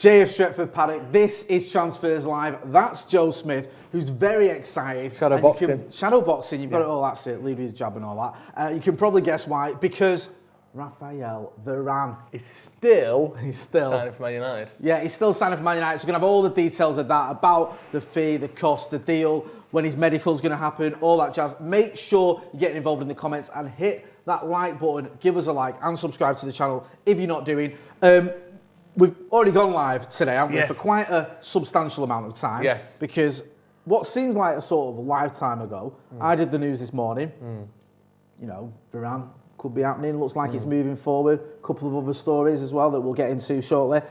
Jay of Stretford, Paddock. This is Transfers Live. That's Joe Smith, who's very excited. Shadow boxing. Shadow boxing, you've got it all, that's it, lead with his jab and all that. You can probably guess why, because Raphael Varane He's still signing for Man United. Yeah, he's still signing for Man United, so we're going to have all the details of that, about the fee, the cost, the deal, when his medical's going to happen, all that jazz. Make sure you're getting involved in the comments and hit that like button, give us a like and subscribe to the channel if you're not doing. We've already gone live today, haven't we, for quite a substantial amount of time. Yes. Because what seems like a sort of lifetime ago, I did the news this morning. You know, Varane could be happening, looks like it's moving forward. A couple of other stories as well that we'll get into shortly,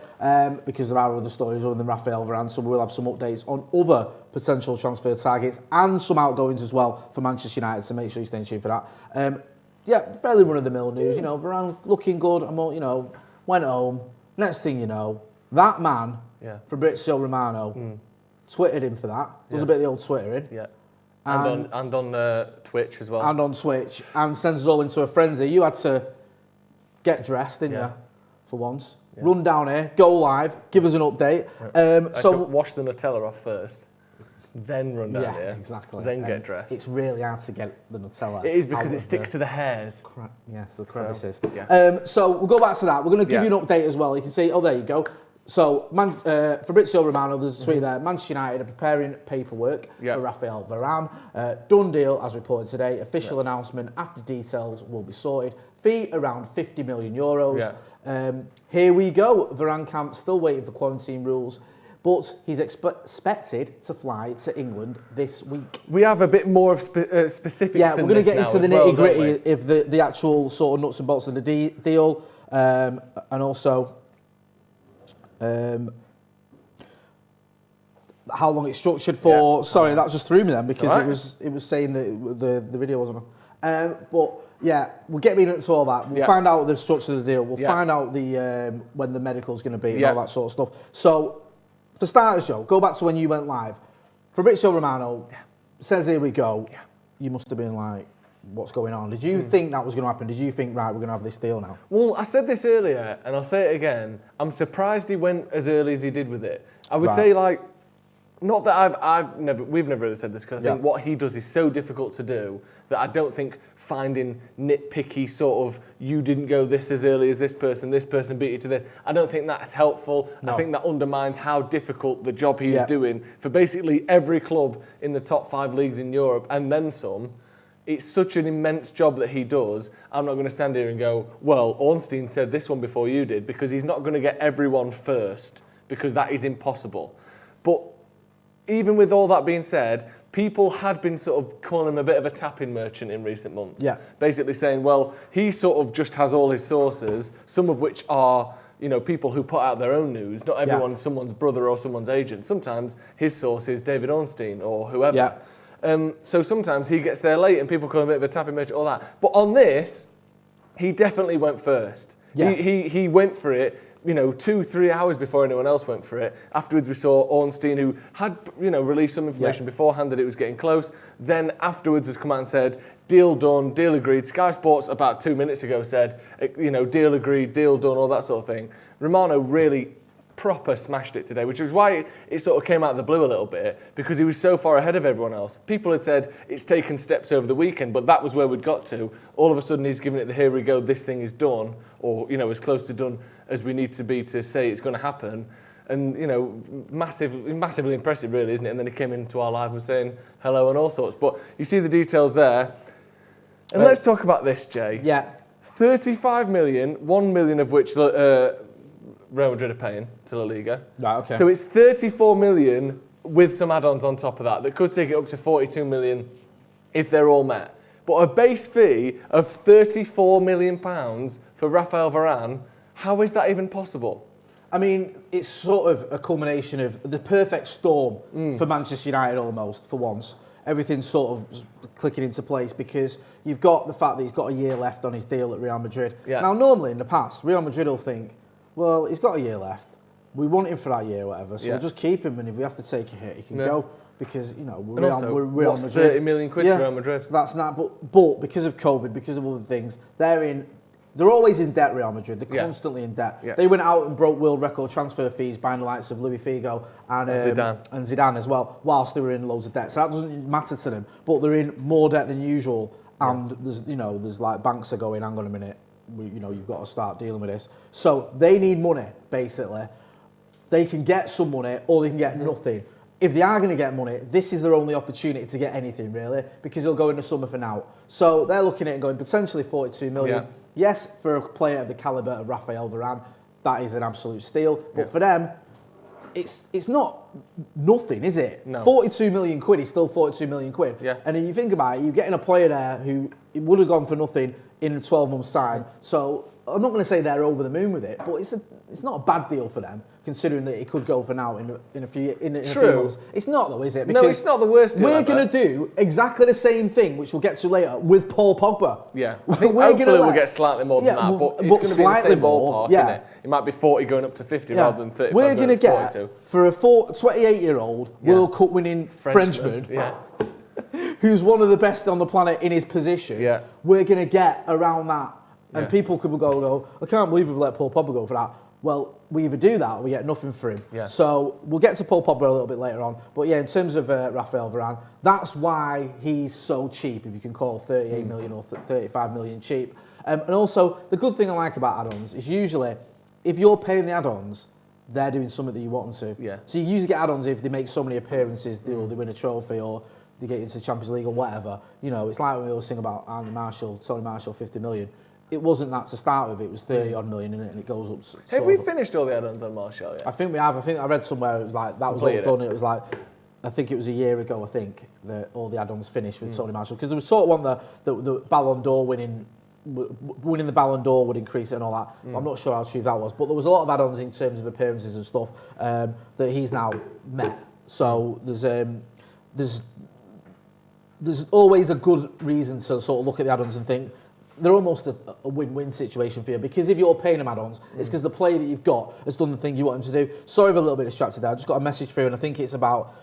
because there are other stories other than Raphael Varane, so we'll have some updates on other potential transfer targets and some outgoings as well for Manchester United, so make sure you stay tuned for that. Yeah, fairly run-of-the-mill news. You know, Varane looking good, you know, went home. Next thing you know, that man, Fabrizio Romano, twittered him for that. Does a bit of the old twittering. Yeah. And on Twitch as well. And on Twitch. And sends us all into a frenzy. You had to get dressed, didn't you? For once. Yeah. Run down here, go live, give us an update. So wash the Nutella off first, then run down here. Exactly. Then get dressed. It's really hard to get the Nutella. It is because it sticks to the hairs. Yes, the crevices. So, so we'll go back to that. We're going to give you an update as well. You can see, oh, there you go. So, Fabrizio Romano, there's a tweet there. Manchester United are preparing paperwork for Raphael Varane. Done deal, as reported today. Official announcement after details will be sorted. Fee around €50 million. Here we go. Varane camp still waiting for quarantine rules, but he's expected to fly to England this week. We have a bit more of specifics. Yeah, we're going to get into the nitty-gritty of the actual sort of nuts and bolts of the deal, and also how long it's structured for. Sorry, that just threw me then, because it was saying that the video wasn't on. But yeah, we'll get into all that. We'll find out the structure of the deal. We'll find out the when the medical's going to be and all that sort of stuff. So, for starters, Joe, go back to when you went live. Fabrizio Romano says, here we go. You must have been like, what's going on? Did you think that was going to happen? Did you think, right, we're going to have this deal now? Well, I said this earlier, and I'll say it again. I'm surprised he went as early as he did with it. I would say, like, not that we've never really said this, because I think what he does is so difficult to do that I don't think finding nitpicky sort of, you didn't go this as early as this person beat you to this, I don't think that's helpful. I think that undermines how difficult the job he is doing for basically every club in the top 5 leagues in Europe, and then some. It's such an immense job that he does. I'm not going to stand here and go, well, Ornstein said this one before you did, because he's not going to get everyone first, because that is impossible. But even with all that being said, people had been sort of calling him a bit of a tapping merchant in recent months. Basically saying, well, he sort of just has all his sources, some of which are, you know, people who put out their own news. Not everyone's someone's brother or someone's agent. Sometimes his source is David Ornstein or whoever. So sometimes he gets there late and people call him a bit of a tapping merchant, all that. But on this, he definitely went first. He went for it, you know, 2-3 hours before anyone else went for it. Afterwards, we saw Ornstein, who had, you know, released some information beforehand that it was getting close. Then afterwards has come out and said, deal done, deal agreed. Sky Sports about 2 minutes ago said, you know, deal agreed, deal done, all that sort of thing. Romano really proper smashed it today, which is why it sort of came out of the blue a little bit, because he was so far ahead of everyone else. People had said it's taken steps over the weekend, but that was where we'd got to. All of a sudden he's giving it the here we go, this thing is done, or, you know, as close to done as we need to be to say it's going to happen. And, you know, massively impressive really, isn't it? And then he came into our live and was saying hello and all sorts. But you see the details there. And let's talk about this, Jay. 35 million, 1 million of which Real Madrid are paying to La Liga. So it's 34 million with some add-ons on top of that could take it up to 42 million if they're all met. But a base fee of £34 million for Raphael Varane, how is that even possible? I mean, it's sort of a culmination of the perfect storm for Manchester United almost, for once. Everything's sort of clicking into place, because you've got the fact that he's got a year left on his deal at Real Madrid. Now, normally in the past, Real Madrid will think, well, he's got a year left. We want him for that year or whatever, so we'll just keep him, and if we have to take a hit, he can go, because, you know, we're Real Madrid. 30 million quid to Real Madrid? That's not, but because of COVID, because of other things, they're in they're always in debt, Real Madrid. They're constantly in debt. Yeah. They went out and broke world record transfer fees buying the likes of Luis Figo and Zidane as well, whilst they were in loads of debt. So that doesn't matter to them, but they're in more debt than usual. And there's like banks are going, hang on a minute, you've got to start dealing with this. So they need money, basically. They can get some money or they can get nothing. If they are going to get money, this is their only opportunity to get anything, really, because they'll go into summer for now. So they're looking at it going potentially 42 million. Yeah. Yes, for a player of the calibre of Raphael Varane, that is an absolute steal. But for them, it's not nothing, is it? No. 42 million quid is still 42 million quid. Yeah. And if you think about it, you're getting a player there who would have gone for nothing in a 12 months time. So I'm not going to say they're over the moon with it, but it's not a bad deal for them, considering that it could go for now in a few months. It's not though, is it? Because no, it's not the worst deal. We're going to do exactly the same thing, which we'll get to later, with Paul Pogba. Yeah, I think hopefully we'll get slightly more than that, but it's going to be in the same ballpark, isn't it? It might be 40 going up to 50 rather than 35. We're going to get, for a 28-year-old World Cup winning Frenchman, who's one of the best on the planet in his position, we're going to get around that. And people could go, I can't believe we've let Paul Pogba go for that. Well, we either do that or we get nothing for him. Yeah. So we'll get to Paul Pogba a little bit later on. But yeah, in terms of Raphael Varane, that's why he's so cheap, if you can call 38 million or 35 million cheap. And also, the good thing I like about add-ons is usually, if you're paying the add-ons, they're doing something that you want them to. Yeah. So you usually get add-ons if they make so many appearances, or they win a trophy, or they get into the Champions League or whatever. It's like when we always sing about Tony Marshall, 50 million. It wasn't that to start with, it was 30 odd million in it, and it goes up. Have we finished all the add-ons on Marshall yet? I think we have. I think I read somewhere it was like, that was all done. It was like, I think it was a year ago, that all the add-ons finished with Tony Marshall. Because there was sort of one the Ballon d'Or winning the Ballon d'Or would increase it and all that. I'm not sure how true that was. But there was a lot of add-ons in terms of appearances and stuff that he's now met. So there's always a good reason to sort of look at the add-ons and think, they're almost a win-win situation for you, because if you're paying them add-ons, it's because the player that you've got has done the thing you want him to do. Sorry, I'm a little bit distracted there. I just got a message through, and I think it's about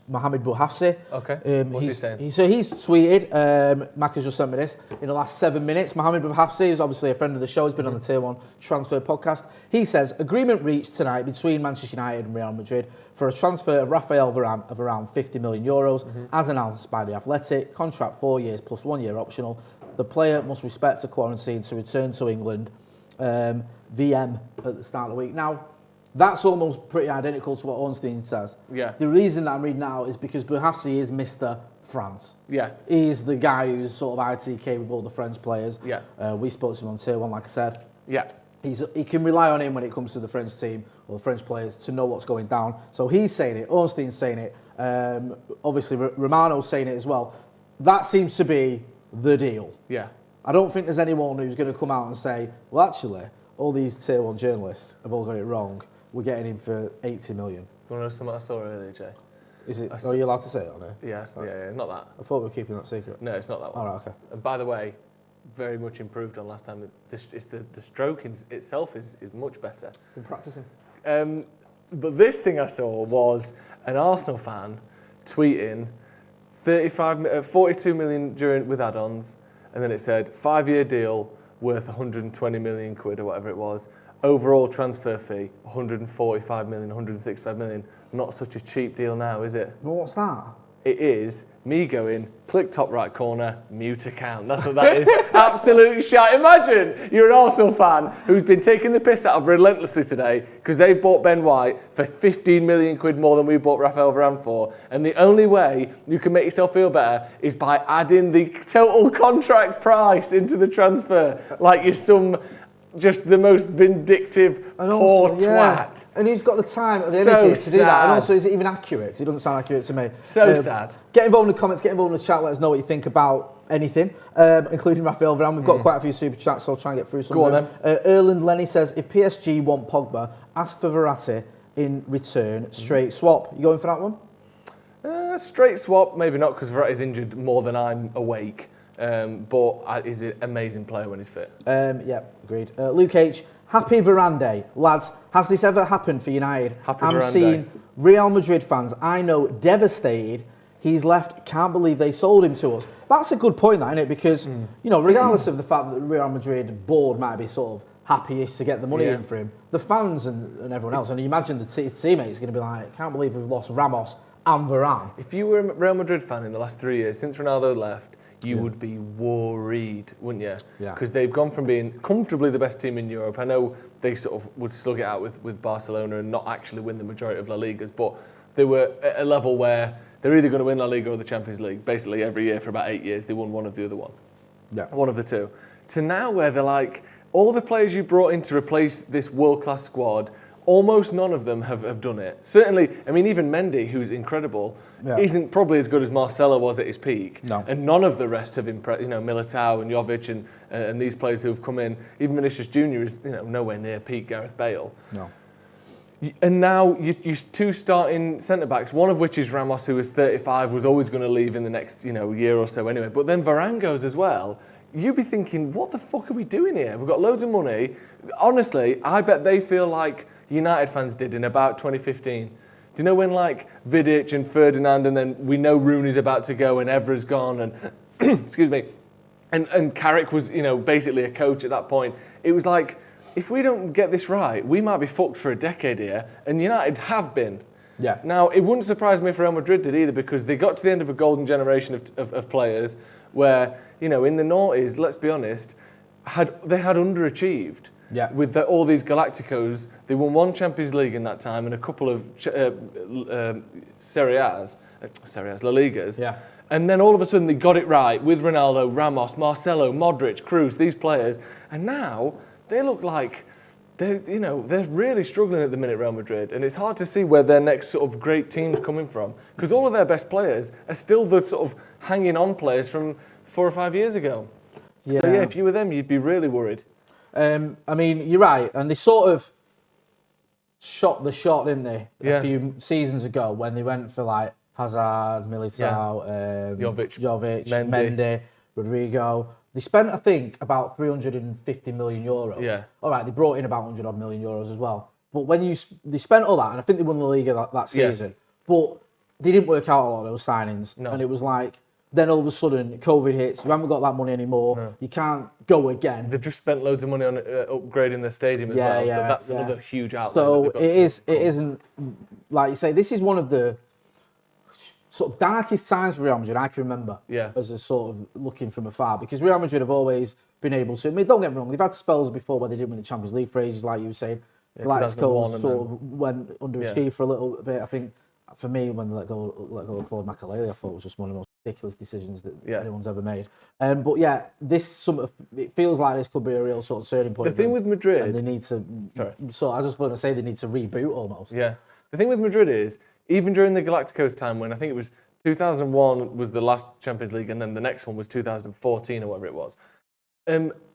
Mohamed Bouhafsi. Okay. What's he saying? So he's tweeted, Mac has just sent me this, in the last 7 minutes. Mohamed Bouhafsi is obviously a friend of the show. He's been on the Tier 1 Transfer podcast. He says, agreement reached tonight between Manchester United and Real Madrid for a transfer of Raphael Varane of around 50 million euros, as announced by the Athletic. Contract 4 years plus 1 year optional. The player must respect a quarantine to return to England, VM at the start of the week. Now, that's almost pretty identical to what Ornstein says. Yeah. The reason that I'm reading out is because Bouhafsi is Mr. France. Yeah. He's the guy who's sort of ITK with all the French players. Yeah. We spoke to him on Tier 1, like I said. Yeah. He can rely on him when it comes to the French team or the French players to know what's going down. So he's saying it, Ornstein's saying it, obviously Romano's saying it as well. That seems to be the deal. Yeah. I don't think there's anyone who's going to come out and say, well, actually, all these Tier 1 journalists have all got it wrong. We're getting him for 80 million. Do you want to know something I saw earlier, Jay? Is it? Are you allowed to say it on it? Yes, yeah, not that. I thought we were keeping that secret. No, it's not that one. All right, okay. And by the way, very much improved on last time. The stroke itself is much better. Been practicing. But this thing I saw was an Arsenal fan tweeting 42 million with add-ons, and then it said 5-year deal worth 120 million quid or whatever it was. Overall transfer fee 145 million, 165 million. Not such a cheap deal now, is it? Well, what's that? It is me going, click top right corner, mute account. That's what that is. Absolutely shite. Imagine you're an Arsenal fan who's been taking the piss out of relentlessly today because they've bought Ben White for 15 million quid more than we bought Raphael Varane for. And the only way you can make yourself feel better is by adding the total contract price into the transfer. Like you're just the most vindictive, poor twat. And he's got the time and the energy to do that. And also, is it even accurate? Because it doesn't sound accurate to me. So sad. Get involved in the comments, get involved in the chat, let us know what you think about anything, including Raphael Varane. We've got quite a few super chats, so I'll try and get through some of them. Erland Lenny says, if PSG want Pogba, ask for Verratti in return, straight swap. You going for that one? Straight swap, maybe not, because Verratti's injured more than I'm awake. But he's an amazing player when he's fit. Yeah, agreed. Luke H, happy Varane Day. Lads, has this ever happened for United? Happy Varane Day. I'm seeing Real Madrid fans I know devastated He's left. Can't believe they sold him to us. That's a good point, that, isn't it? Because, regardless of the fact that the Real Madrid board might be sort of happy-ish to get the money in for him, the fans and everyone else, and you imagine the teammates are going to be like, can't believe we've lost Ramos and Varane. If you were a Real Madrid fan in the last 3 years, since Ronaldo left, you would be worried, wouldn't you? Yeah. Because they've gone from being comfortably the best team in Europe. I know they sort of would slug it out with Barcelona and not actually win the majority of La Ligas, but they were at a level where they're either going to win La Liga or the Champions League. Basically, every year for about 8 years, they won one of the other one. Yeah. One of the two. To now where they're like, all the players you brought in to replace this world-class squad, almost none of them have done it. Certainly, I mean, even Mendy, who's incredible, isn't probably as good as Marcelo was at his peak. No. And none of the rest have impressed. Militao and Jovic and these players who have come in. Even Vinicius Junior is nowhere near peak Gareth Bale. No. And now you two starting centre-backs, one of which is Ramos, who is 35, was always going to leave in the next year or so anyway. But then Varane goes as well. You'd be thinking, what the fuck are we doing here? We've got loads of money. Honestly, I bet they feel like United fans did in about 2015. Do you know when like Vidic and Ferdinand, and then we know Rooney's about to go and Evra's gone, and excuse me, and Carrick was basically a coach at that point. It was like, if we don't get this right, we might be fucked for a decade here, and United have been. Yeah. Now, it wouldn't surprise me if Real Madrid did either, because they got to the end of a golden generation of players where, in the noughties, let's be honest, they had underachieved. Yeah. With all these Galacticos, they won one Champions League in that time and a couple of Serie A's, La Ligas. Yeah. And then all of a sudden they got it right with Ronaldo, Ramos, Marcelo, Modric, Kroos, these players. And now they look like they're really struggling at the minute, Real Madrid. And it's hard to see where their next sort of great team's coming from, because all of their best players are still the sort of hanging on players from 4 or 5 years ago. Yeah. So yeah, if you were them, you'd be really worried. I mean, you're right, and they sort of shot the shot, didn't they? Yeah. A few seasons ago when they went for like Hazard, Militao, Jovic, Mendy, Rodrigo. They spent, I think, about 350 million euros. Yeah. All right, they brought in about 100 odd million euros as well. But when they spent all that, and I think they won the Liga that season, but they didn't work out a lot of those signings. No. And it was like, then all of a sudden, COVID hits, you haven't got that money anymore, you can't go again. They've just spent loads of money on upgrading their stadium as well, so that's another huge outlet. So it isn't, like you say, this is one of the sort of darkest times for Real Madrid I can remember as a sort of looking from afar, because Real Madrid have always been able to, I mean, don't get me wrong, they've had spells before where they didn't win the Champions League for ages, like you were saying. Galacticos sort of went underachieved for a little bit. I think, for me, when they let go of Claude Makélélé, I thought it was just one of the most ridiculous decisions that anyone's ever made. But yeah, it feels like this could be a real sort of turning point. The thing with Madrid, and they need to. Sorry. So I just want to say they need to reboot almost. Yeah. The thing with Madrid is, even during the Galacticos time, when I think it was 2001 was the last Champions League, and then the next one was 2014 or whatever it was.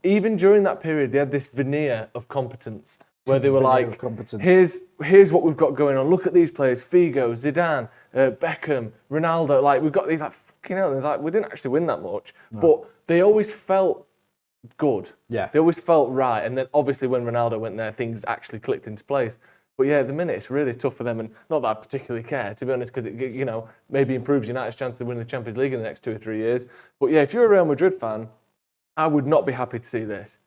Even during that period, they had this veneer of competence, where they were like, here's what we've got going on. Look at these players: Figo, Zidane, Beckham, Ronaldo. Like, we've got these, like, fucking hell. Like, we didn't actually win that much, but they always felt good. Yeah. They always felt right. And then obviously when Ronaldo went there, things actually clicked into place. But yeah, at the minute it's really tough for them, and not that I particularly care, to be honest, because it maybe improves United's chance of winning the Champions League in the next 2 or 3 years. But yeah, if you're a Real Madrid fan, I would not be happy to see this,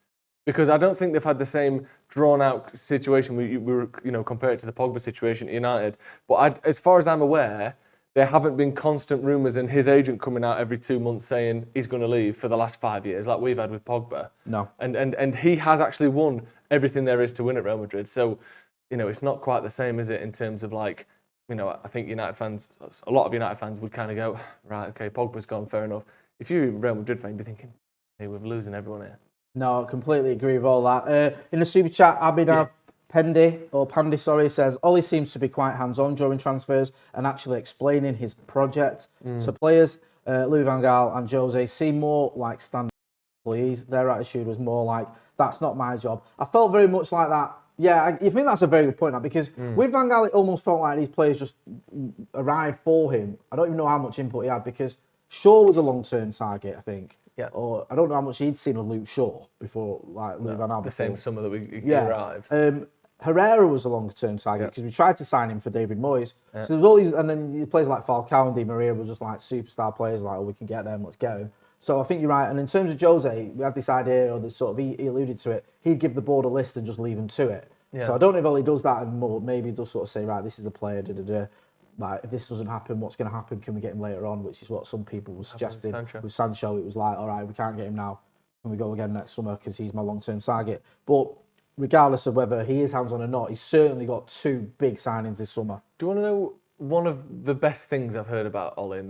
because I don't think they've had the same drawn-out situation we were, compare it to the Pogba situation at United. But as far as I'm aware, there haven't been constant rumours and his agent coming out every 2 months saying he's going to leave for the last 5 years, like we've had with Pogba. No. And he has actually won everything there is to win at Real Madrid. So, it's not quite the same, is it, in terms of like, I think United fans, a lot of United fans would kind of go, right, okay, Pogba's gone, fair enough. If you're a Real Madrid fan, you'd be thinking, hey, we're losing everyone here. No, I completely agree with all that. In the super chat, Abhinav Pandy, says, Ollie seems to be quite hands-on during transfers and actually explaining his project. So players, Louis van Gaal and Jose, seem more like standard employees. Their attitude was more like, that's not my job. I felt very much like that. Yeah, I think that's a very good point now, because with Van Gaal, it almost felt like these players just arrived for him. I don't even know how much input he had, because Shaw was a long-term target, I think. Yeah. Or I don't know how much he'd seen of Luke Shaw before, like Louis Van Gaal. The same summer that he arrives. Herrera was a longer-term target because we tried to sign him for David Moyes. So there's all these, and then players like Falcao and Di Maria were just like superstar players. Like, oh, we can get them, let's get them. So I think you're right. And in terms of Jose, we had this idea, or this sort of he alluded to it. He'd give the board a list and just leave them to it. Yeah. So I don't know if Ollie does that and more. Maybe he does sort of say, right, this is a player. Like, if this doesn't happen, what's going to happen? Can we get him later on? Which is what some people were suggesting with Sancho. It was like, all right, we can't get him now. Can we go again next summer because he's my long-term target? But regardless of whether he is hands-on or not, he's certainly got 2 big signings this summer. Do you want to know one of the best things I've heard about Ollie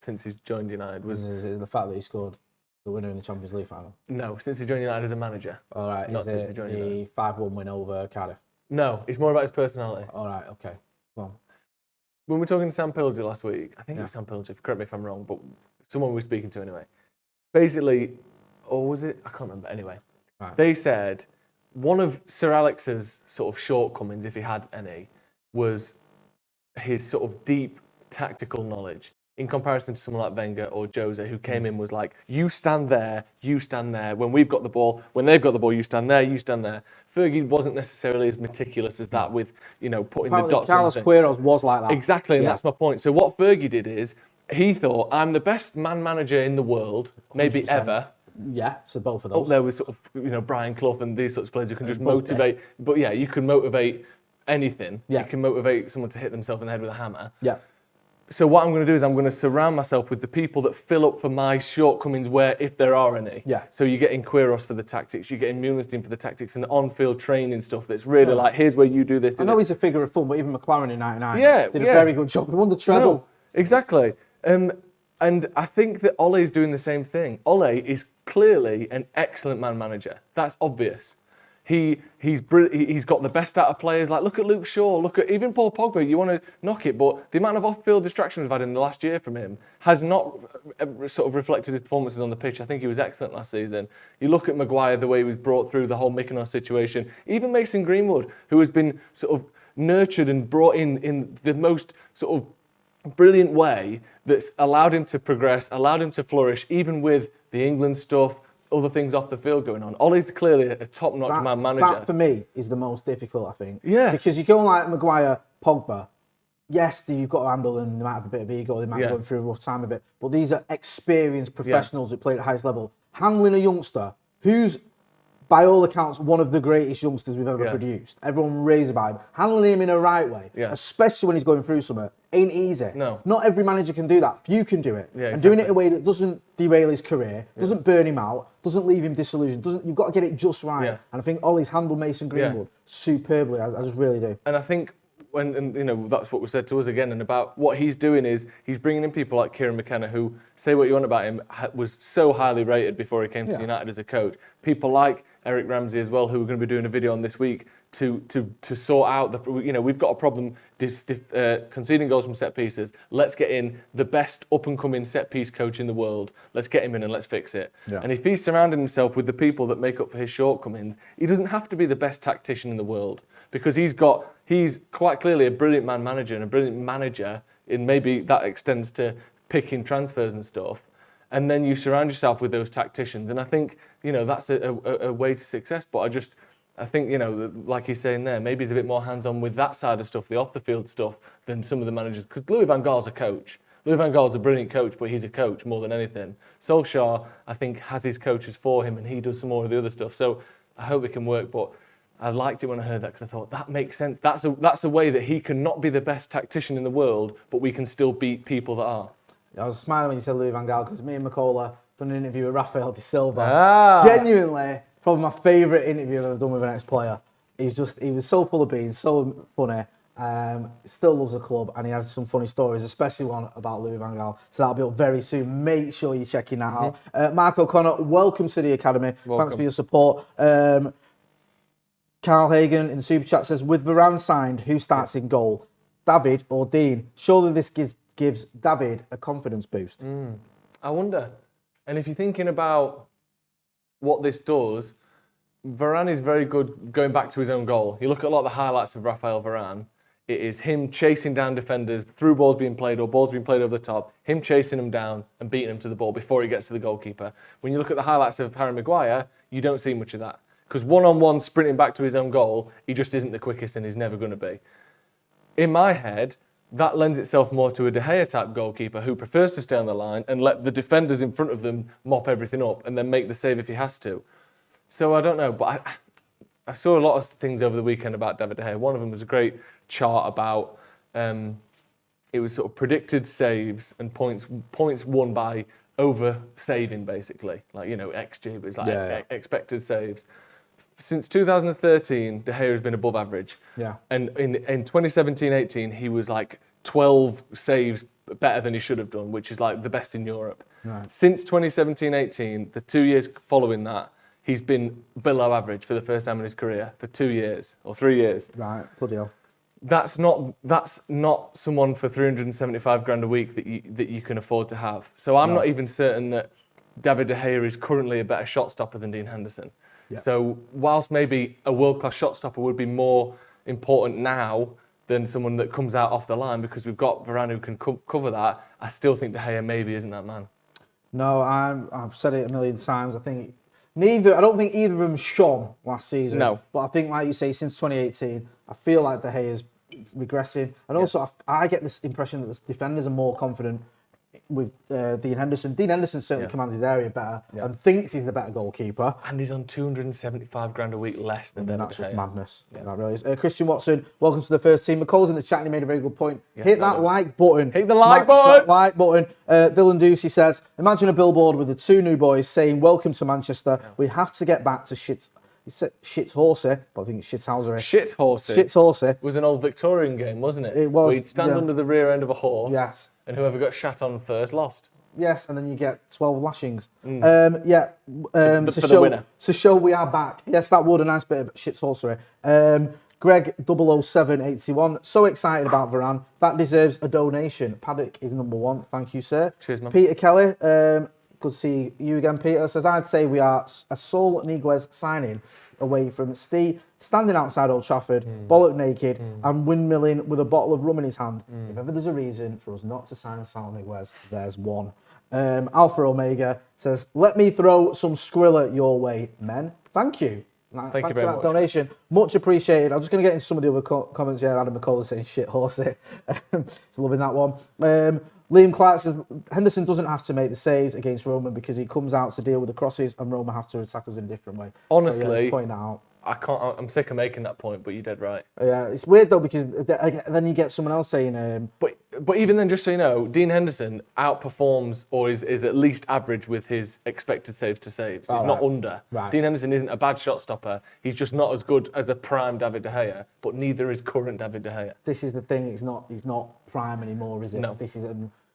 since he's joined United was the fact that he scored the winner in the Champions League final? No, since he joined United as a manager. All right, not since he joined United. The 5-1 win over Cardiff? No, it's more about his personality. All right, okay. Well, when we were talking to Sam Pilger last week, I think it was Sam Pilger, correct me if I'm wrong, but someone we were speaking to anyway. Basically, or was it? I can't remember. Anyway, They said one of Sir Alex's sort of shortcomings, if he had any, was his sort of deep tactical knowledge in comparison to someone like Wenger or Jose, who came in was like, you stand there. When we've got the ball, when they've got the ball, you stand there. Fergie wasn't necessarily as meticulous as that with, putting the dots. Carlos Queiroz was like that. Exactly, and that's my point. So what Fergie did is, he thought, I'm the best man manager in the world, maybe 100%. Ever. Yeah, so both of those. Up there with sort of, Brian Clough and these sorts of players who can just motivate. But yeah, you can motivate anything. Yeah. You can motivate someone to hit themselves in the head with a hammer. Yeah. So what I'm going to do is I'm going to surround myself with the people that fill up for my shortcomings if there are any. Yeah. So you're getting Queiroz for the tactics, you're getting Munestein for the tactics and the on-field training stuff that's really like, here's where you do this. I know he's a figure of fun, but even McLaren in '99 did a very good job. He won the treble. No, exactly. And I think that Ole is doing the same thing. Ole is clearly an excellent man manager. That's obvious. He's got the best out of players. Like, look at Luke Shaw, look at even Paul Pogba. You want to knock it, but the amount of off-field distractions we've had in the last year from him has not sort of reflected his performances on the pitch. I think he was excellent last season. You look at Maguire, the way he was brought through the whole Mykonos situation. Even Mason Greenwood, who has been sort of nurtured and brought in the most sort of brilliant way that's allowed him to progress, allowed him to flourish, even with the England stuff, other things off the field going on. Ollie's clearly a top-notch man manager. That, for me, is the most difficult, I think. Yeah. Because you go like Maguire, Pogba, yes, you've got to handle them, they might have a bit of ego, they might be going through a rough time of it, but these are experienced professionals who play at the highest level. Handling a youngster who's, by all accounts, one of the greatest youngsters we've ever produced. Everyone raves about him. Handling him in a right way, especially when he's going through something, ain't easy. No. Not every manager can do that. Few can do it. Yeah, and doing it in a way that doesn't derail his career, doesn't burn him out, doesn't leave him disillusioned. You've got to get it just right. Yeah. And I think Ollie's handled Mason Greenwood superbly. I just really do. And I think that's what was said to us again, and about what he's doing is he's bringing in people like Kieran McKenna, who, say what you want about him, was so highly rated before he came to United as a coach. People like Eric Ramsey as well, who we're going to be doing a video on this week to sort out we've got a problem conceding goals from set pieces. Let's get in the best up and coming set piece coach in the world. Let's get him in and let's fix it. Yeah. And if he's surrounding himself with the people that make up for his shortcomings, he doesn't have to be the best tactician in the world, because he's quite clearly a brilliant man manager and a brilliant manager, and maybe that extends to picking transfers and stuff. And then you surround yourself with those tacticians. And I think, that's a way to success. But I think, like he's saying there, maybe he's a bit more hands-on with that side of stuff, the off-the-field stuff, than some of the managers. Because Louis van Gaal's a coach. Louis van Gaal's a brilliant coach, but he's a coach more than anything. Solskjaer, I think, has his coaches for him, and he does some more of the other stuff. So I hope it can work. But I liked it when I heard that, because I thought, that makes sense. That's a way that he can not be the best tactician in the world, but we can still beat people that are. I was smiling when you said Louis van Gaal, because me and McCullough done an interview with Raphael de Silva. Genuinely, probably my favourite interview I've ever done with an ex-player. He was so full of beans, so funny. Still loves the club, and he has some funny stories, especially one about Louis van Gaal. So that'll be up very soon. Make sure you're checking that out. Mark O'Connor, welcome to the Academy. Welcome. Thanks for your support. Carl Hagen in the Super Chat says, with Varane signed, who starts in goal? David or Dean? Surely this gives David a confidence boost. I wonder. And if you're thinking about what this does, Varane is very good going back to his own goal. You look at a lot of the highlights of Raphael Varane, it is him chasing down defenders, through balls being played or balls being played over the top, him chasing them down and beating them to the ball before he gets to the goalkeeper. When you look at the highlights of Harry Maguire, you don't see much of that. Because one-on-one sprinting back to his own goal, he just isn't the quickest and he's never going to be. In my head, that lends itself more to a De Gea type goalkeeper who prefers to stay on the line and let the defenders in front of them mop everything up and then make the save if he has to. So I don't know, but I saw a lot of things over the weekend about David De Gea. One of them was a great chart about, it was sort of predicted saves and points won by over saving basically. Like, you know, XG, but it's like expected saves. Since 2013, De Gea has been above average. Yeah. And in 2017-18, he was like 12 saves better than he should have done, which is like the best in Europe. Right. Since 2017-18, the 2 years following that, he's been below average for the first time in his career for 2 years or 3 years. Right, bloody hell. That's not someone for 375 grand a week that you can afford to have. So I'm not even certain that David De Gea is currently a better shot stopper than Dean Henderson. Yeah. So whilst maybe a world-class shot stopper would be more important now than someone that comes out off the line because we've got Varane who can cover that, I still think De Gea maybe isn't that man. No, I've said it a million times. I don't think either of them shone last season. No. But I think, like you say, since 2018, I feel like De Gea is regressing. And also, I get this impression that the defenders are more confident with Dean Henderson. Dean Henderson certainly commands his area better and thinks he's the better goalkeeper. And he's on 275 grand a week less than David. That's just madness. Yeah. That really is. Christian Watson, welcome to the first team. McCall's in the chat and he made a very good point. Yes, hit that like button. Hit the like button. Like button. Dylan Ducey says, imagine a billboard with the two new boys saying, welcome to Manchester. Yeah. We have to get back to shit's horsey, but I think it's shithousery. Shit horsey. Shit's horsey. Was an old Victorian game, wasn't it? It was. Where you'd stand under the rear end of a horse. Yes. And whoever got shat on first lost. Yes, and then you get 12 lashings. For the winner. To show we are back. Yes, that would, a nice bit of shit sorcery. Greg 00781, so excited about Varane. That deserves a donation. Paddock is number one. Thank you, sir. Cheers, man. Peter Kelly, good to see you again, Peter. Says, I'd say we are a Saul Niguez signing away from Steve, standing outside Old Trafford, bollock naked, and windmilling with a bottle of rum in his hand. If ever there's a reason for us not to sign Saul Niguez, there's one. Alpha Omega says, let me throw some Skrilla your way, men. Thank you. Thank you very much. Donation. Much appreciated. I'm just going to get into some of the other comments here. Adam McCullough saying shit horsey. Just loving that one. Liam Clark says, Henderson doesn't have to make the saves against Roma because he comes out to deal with the crosses and Roma have to attack us in a different way. Honestly, so, just point that out. I'm sick of making that point, but you're dead right. Yeah, it's weird though because then you get someone else saying... But even then, just so you know, Dean Henderson outperforms or is at least average with his expected saves to saves. He's not under. Right. Dean Henderson isn't a bad shot stopper. He's just not as good as a prime David De Gea, but neither is current David De Gea. This is the thing. He's not prime anymore, is it? No. This is...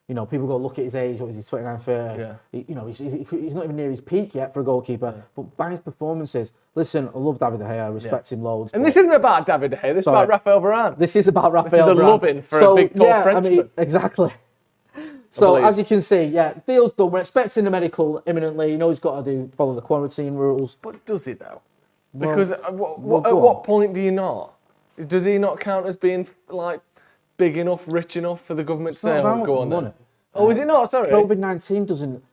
people go look at his age. What is he, 29, 30? Yeah. He's not even near his peak yet for a goalkeeper. Yeah. But by his performances, listen, I love David De Gea. I respect him loads. And this isn't about David De Gea. This is about Raphael Varane. This is about Raphael Varane. This is a loving for a big, tall Frenchman. Exactly. So as you can see, deal's done. We're expecting the medical imminently. He's got to follow the quarantine rules. But does he though? Because at what point do you not? Does he not count as being like big enough, rich enough for the government to say, go on then? Oh, is it not? Sorry. COVID-19 doesn't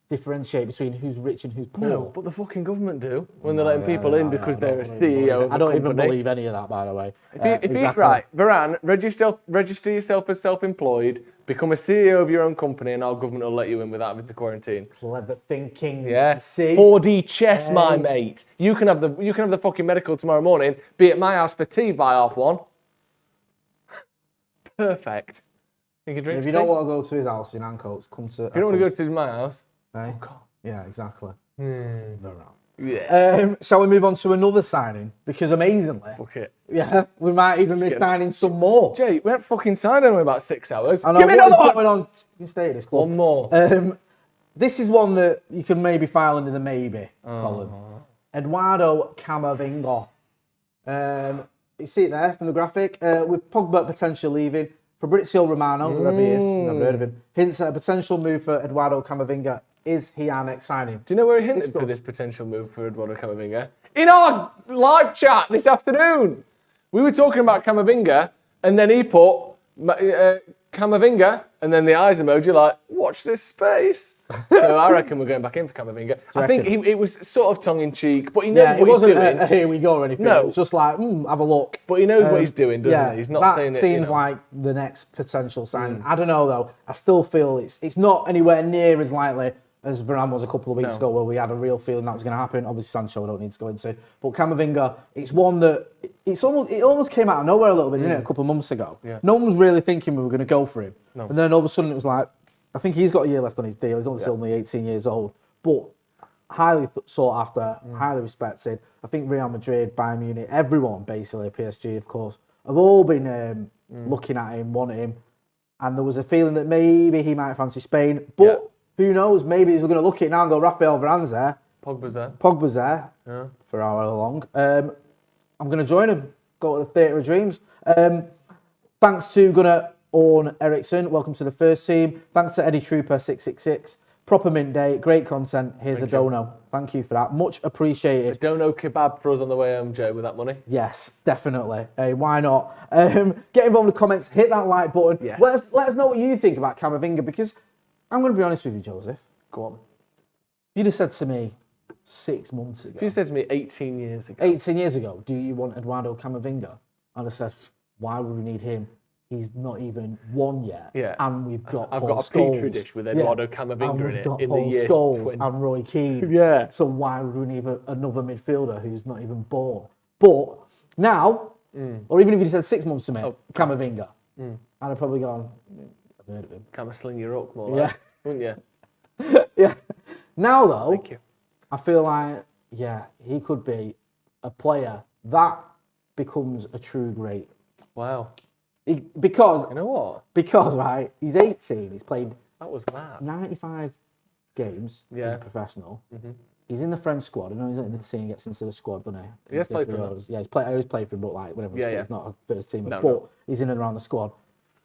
differentiate between who's rich and who's poor. No, but the fucking government do when they're letting people in because they're a CEO of a I don't even believe any of that, by the way. If you right, Varane, register yourself as self-employed, become a CEO of your own company, and our government will let you in without having to quarantine. Clever thinking. Yeah. 4D chess, my mate. You can have the fucking medical tomorrow morning. Be at my house for tea by 1:30. Perfect. If you don't want to go to his house in Ancoats, come to... If you don't want to go to my house... Oh, God. Yeah, exactly. Yeah. Shall we move on to another signing? Because amazingly... Fuck it. Yeah, we might even be signing some more. Jay, we haven't fucking signed in about 6 hours. I know, give me another one! Going on? You stay at this club. One more. This is one that you can maybe file into the maybe column. Eduardo CAMAVINGA. You see it there from the graphic. With Pogba potentially leaving... Fabrizio Romano, whoever he is, never heard of him, hints at a potential move for Eduardo CAMAVINGA. Is he our next signing? Do you know where he hinted for this potential move for Eduardo CAMAVINGA? In our live chat this afternoon. We were talking about CAMAVINGA, and then he put CAMAVINGA, and then the eyes emoji like, watch this space. So I reckon we're going back in for Camavinga. I think it was sort of tongue-in-cheek, but he knows what it wasn't he's doing. Here we go or anything. No. It was just like, have a look. But he knows what he's doing, doesn't he? He's not saying it. That seems like the next potential sign. I don't know, though. I still feel it's not anywhere near as likely as Varane was a couple of weeks ago, where we had a real feeling that was going to happen. Obviously, Sancho, I don't need to go into. But Camavinga, it's one that it almost came out of nowhere a little bit, didn't it, a couple of months ago? Yeah. No one was really thinking we were going to go for him. No. And then all of a sudden it was like, I think he's got a year left on his deal. He's only 18 years old. But highly sought after, highly respected. I think Real Madrid, Bayern Munich, everyone basically, PSG of course, have all been looking at him, wanting him. And there was a feeling that maybe he might fancy Spain. But who knows, maybe he's going to look at it now and go, Raphael Varane's there. Pogba's there for however long. I'm going to join him, go to the Theatre of Dreams. Thanks to Gunnar Orn Eriksson, welcome to the first team. Thanks to Eddie Trooper 666. Proper mint day, great content. Here's a dono. Thank you for that. Much appreciated. A dono kebab for us on the way home, Joe, with that money. Yes, definitely. Hey, why not? Get involved in the comments. Hit that like button. Yes. Let us know what you think about Camavinga, because I'm going to be honest with you, Joseph. Go on. You'd have said to me 6 months ago. If you said to me 18 years ago. 18 years ago, do you want Eduardo Camavinga? I'd have said, why would we need him? He's not even won yet. Yeah. And we've got I've got a petri dish with Eduardo Camavinga in it in the year 20. And Roy Keane. Yeah. So why would we need another midfielder who's not even born? But now, or even if you said 6 months to me, Camavinga, I'd have probably gone, I've heard of him. Kind of sling your hook more like, wouldn't you? Yeah. Now though, thank you. I feel like, he could be a player that becomes a true great. Wow. Because you know what? Because right, he's 18. He's played. That was mad. 95 games as a professional. He's in the French squad. I know he's not in the team. Gets into the squad, doesn't he? He has played for him. Yeah, he's played for him, but like whenever he's not a first team. But he's in and around the squad.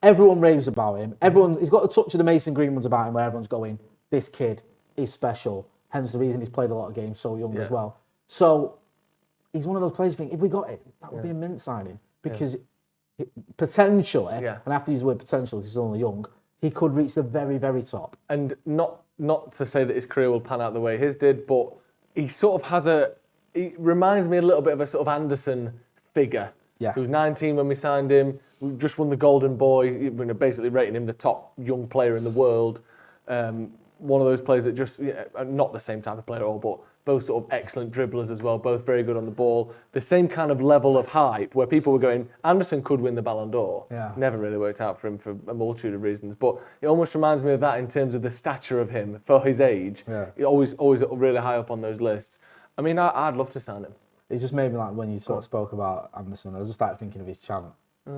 Everyone raves about him. He's got a touch of the Mason Greenwoods about him, where everyone's going, this kid is special. Hence the reason he's played a lot of games so young as well. So he's one of those players you think, if we got him, that would be a mint signing. Because potentially, and I have to use the word potential because he's only young, he could reach the very, very top. And not to say that his career will pan out the way his did, but he sort of he reminds me a little bit of a sort of Anderson figure. Yeah. He was 19 when we signed him. We just won the Golden Boy. We're basically rating him the top young player in the world. One of those players that just, not the same type of player at all, but both sort of excellent dribblers as well, both very good on the ball. The same kind of level of hype where people were going, Anderson could win the Ballon d'Or. Yeah. Never really worked out for him for a multitude of reasons. But it almost reminds me of that in terms of the stature of him for his age. Yeah. He always really high up on those lists. I mean, I'd love to sign him. It just made me like, when you sort of spoke about Anderson, I just started thinking of his chant. What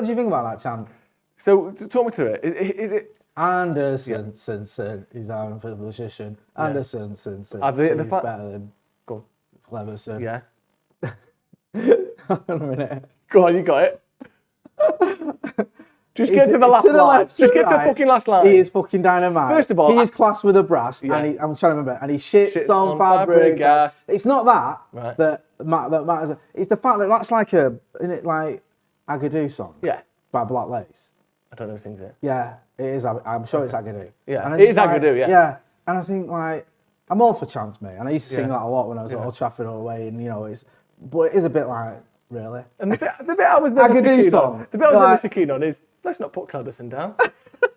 do you think about that chant? So, talk me through it. Is it... Anderson, he's out for the position. Anderson, he's better than Cleverson. Yeah. Hold on a minute. Go on, you got it. Just get to the last line. Just get to the fucking last line. He is fucking dynamite. First of all, he is classed with a brass, and I'm trying to remember, and he shits on Fabregas. It's not that matters. It's the fact that that's like Agadoo song. Yeah. By Black Lace. I don't know who sings it. Yeah, it is. I'm sure it's Agadoo. Yeah, it is Agadoo, yeah. Yeah, and I think, I'm all for chants, mate. And I used to sing that a lot when I was at Old Trafford or away, and, but it is a bit like, really? And the bit I was never so keen on is, let's not put Cleverson down.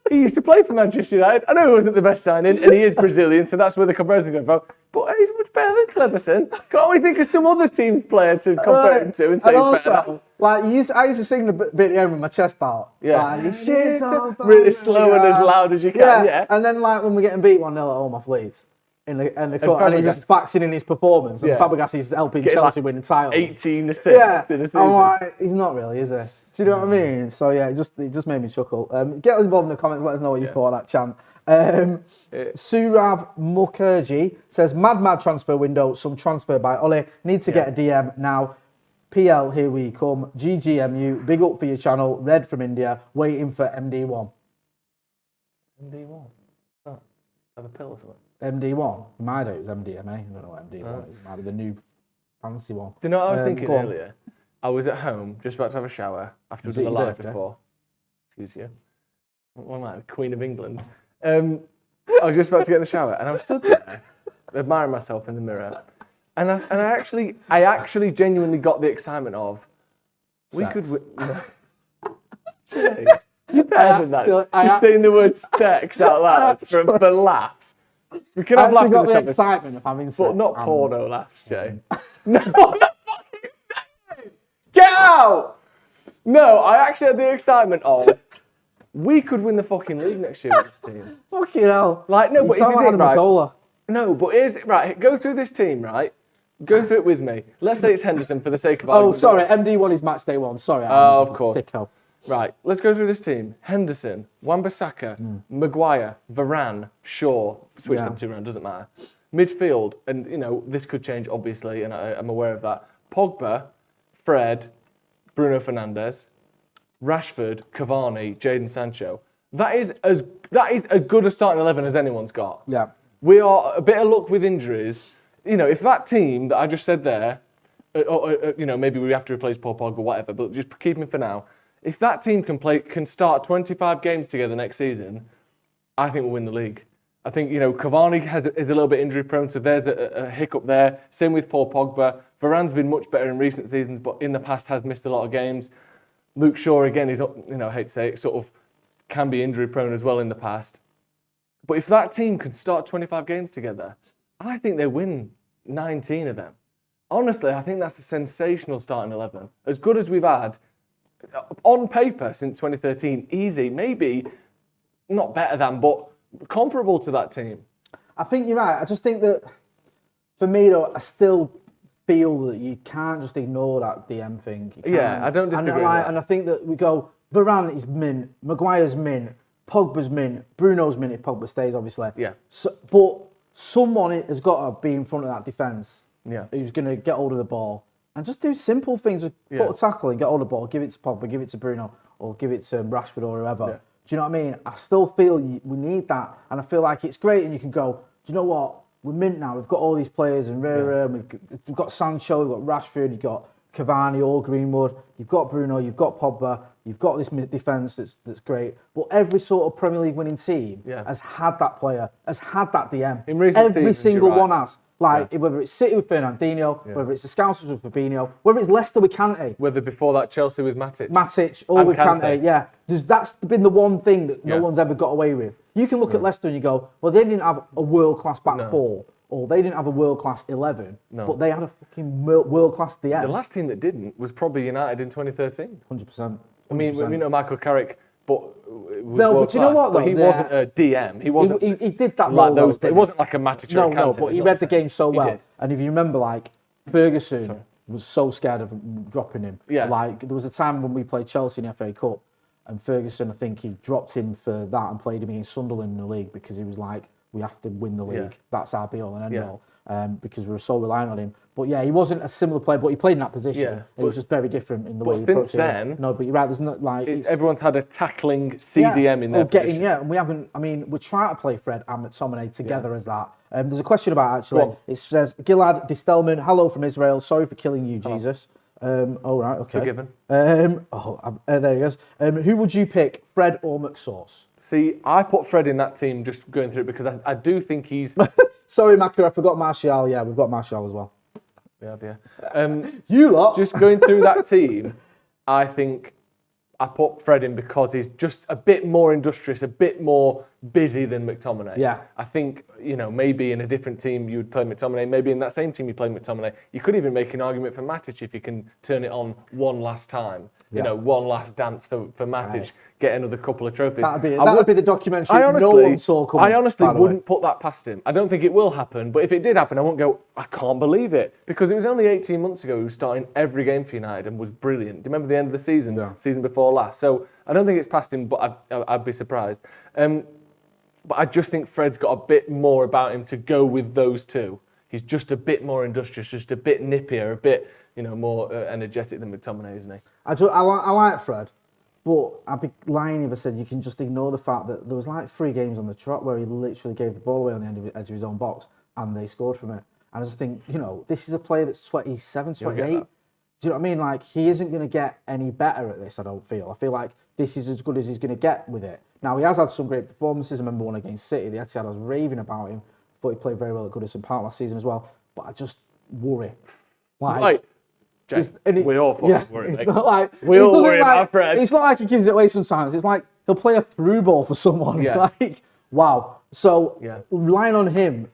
He used to play for Manchester United. I know he wasn't the best signing, and he is Brazilian, so that's where the comparison goes from. But he's much better than Cleverson. Can't we think of some other team's player to compare him to and say he's better? I used to sing the bit at the end with my chest out. Yeah. Really slow and as loud as you can, yeah. And then when we're getting beat 1-0 at home off Leeds, and he's just vaccinating in his performance, and Fabregas is helping Chelsea win the title. 18 assists in a season. I'm like, he's not really, is he? Do you know what I mean? So yeah, it just made me chuckle. Get involved in the comments, let us know what you thought of that chant. Surav Mukherjee says, mad transfer window, some transfer by Ole. Need to get a DM now. PL, here we come. GGMU, big up for your channel. Red from India, waiting for MD1. MD1? Oh, have a pill or something? MD1? My day was MDMA. I don't know what MD1 is. Might be the new fancy one. Do you know what I was thinking earlier? I was at home, just about to have a shower, after we did the live before. Excuse you. One like the Queen of England. I was just about to get in the shower, and I was stood there, admiring myself in the mirror, and I actually genuinely got the excitement of, we Sex. could. Jay, you better than that. You're saying the word sex out loud for laughs. We can have laughs got the something, excitement of having sex. but not porno laughs, Jay. No, what the fuck are you saying? Get out! No, I actually had the excitement of, we could win the fucking league next year with this team. Fucking hell. Like, no, but if you think, right, Cola. no, but here's, right, go through this team, right? Go through it with me. Let's say it's Henderson for the sake of Oh, argument. sorry, MD1 is match day 1. Sorry. Oh, of course. Dicko. Right, let's go through this team. Henderson, Wan-Bissaka, Maguire, Varane, Shaw. Switch them two around, doesn't matter. Midfield, and, you know, this could change, obviously, and I'm aware of that. Pogba, Fred, Bruno Fernandes, Rashford, Cavani, Jadon Sancho. That is as good a starting 11 as anyone's got. Yeah. We are a bit of luck with injuries. You know, if that team that I just said there, you know, maybe we have to replace Paul Pogba, whatever, but just keep him for now. If that team can start 25 games together next season, I think we'll win the league. I think, you know, Cavani is a little bit injury prone, so there's a hiccup there. Same with Paul Pogba. Varane's been much better in recent seasons, but in the past has missed a lot of games. Luke Shaw, again, is, you know, I hate to say it, sort of can be injury prone as well in the past. But if that team can start 25 games together, I think they win 19 of them. Honestly, I think that's a sensational starting 11. As good as we've had, on paper, since 2013, easy, maybe not better than, but comparable to that team. I think you're right. I just think that, for me, though, I still feel that you can't just ignore that DM thing. Yeah, I don't disagree with that. And I think that we go, Varane is mint, Maguire's mint, Pogba's mint, Bruno's mint if Pogba stays, obviously. Yeah. So, but someone has got to be in front of that defence. Yeah. Who's going to get hold of the ball and just do simple things. Just put a tackle and get hold of the ball, give it to Pogba, give it to Bruno, or give it to Rashford or whoever. Yeah. Do you know what I mean? I still feel we need that. And I feel like it's great and you can go, do you know what? We're mint now. We've got all these players and we've got Sancho, we've got Rashford, you've got Cavani, all Greenwood, you've got Bruno, you've got Pogba, you've got this defence that's great. But every sort of Premier League winning team has had that player, has had that DM. In recent every seasons, single one has. Like, whether it's City with Fernandinho, whether it's the Scousers with Fabinho, whether it's Leicester with Kante. Whether before that Chelsea with Matic. Or and with Kante, yeah. That's been the one thing that no one's ever got away with. You can look at Leicester and you go, well, they didn't have a world-class back four, or they didn't have a world-class 11, but they had a fucking world-class DM. The last team that didn't was probably United in 2013. 100%. I mean, we know Michael Carrick, but but you know what, though? But he wasn't a DM. He wasn't. He did that like role, those. It wasn't like a Matic or a Kante. No, but he read the game so well. Did. And if you remember, like, Ferguson was so scared of dropping him. Yeah. Like, there was a time when we played Chelsea in the FA Cup, and Ferguson, I think he dropped him for that and played him against Sunderland in the league because he was like, we have to win the league. Yeah. That's our be all and end all. Because we were so reliant on him. But yeah, he wasn't a similar player, but he played in that position. Yeah, it was just very different in the way he approached it. No, but you're right, there's not like... everyone's had a tackling CDM in their position. And we haven't... I mean, we're trying to play Fred and McTominay together as that. There's a question about, actually. It says, Gilad Distelman, hello from Israel. Sorry for killing you, Jesus. Oh, right, okay. Forgiven. There he goes. Who would you pick, Fred or McSauce? See, I put Fred in that team just going through it because I do think he's... Sorry, Macca, I forgot Martial. Yeah, we've got Martial as well. Yeah. You lot. Just going through that team, I think I put Fred in because he's just a bit more industrious, a bit more busy than McTominay. Yeah. I think, you know, maybe in a different team you would play McTominay. Maybe in that same team you play McTominay. You could even make an argument for Matic if you can turn it on one last time. You know, one last dance for Matic, right. Get another couple of trophies. That'd be the documentary no one saw coming. I honestly wouldn't put that past him. I don't think it will happen, but if it did happen, I won't go, I can't believe it. Because it was only 18 months ago he was starting every game for United and was brilliant. Do you remember the end of the season? Yeah. Season before last. So I don't think it's past him, but I'd be surprised. But I just think Fred's got a bit more about him to go with those two. He's just a bit more industrious, just a bit nippier, a bit, you know, more energetic than McTominay, isn't he? I like Fred, but I'd be lying if I said you can just ignore the fact that there was like 3 games on the trot where he literally gave the ball away on the edge of his own box and they scored from it. And I just think, you know, this is a player that's 27, 28. Do you know what I mean? Like, he isn't going to get any better at this, I don't feel. I feel like this is as good as he's going to get with it. Now, he has had some great performances. I remember one against City, the Etihad, I was raving about him. Thought he played very well at Goodison Park last season as well. But I just worry. Like, we all fucking worry. It's mate. not like, we all worry about Fred. It's not like he gives it away sometimes. It's like he'll play a through ball for someone. Yeah. It's like, wow. So, Yeah. relying on him,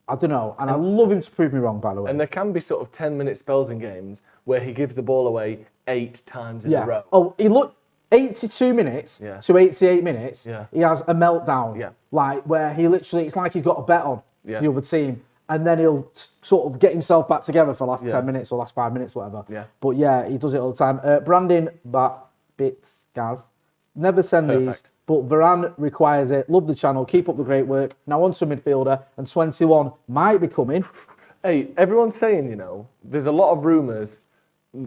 I don't know. And I love him to prove me wrong, by the way. And there can be sort of 10-minute spells in games where he gives the ball away 8 times in a row. Oh, he looked 82 minutes to 88 minutes. Yeah. He has a meltdown. Yeah. Like where he literally, it's like he's got a bet on Yeah. the other team. And then he'll sort of get himself back together for the last Yeah. 10 minutes or last 5 minutes, whatever. Yeah. But yeah, he does it all the time. Brandon Bits, Gaz. Never send these, but Varane requires it. Love the channel. Keep up the great work. Now on to midfielder, and 21 might be coming. Hey, everyone's saying, you know, there's a lot of rumours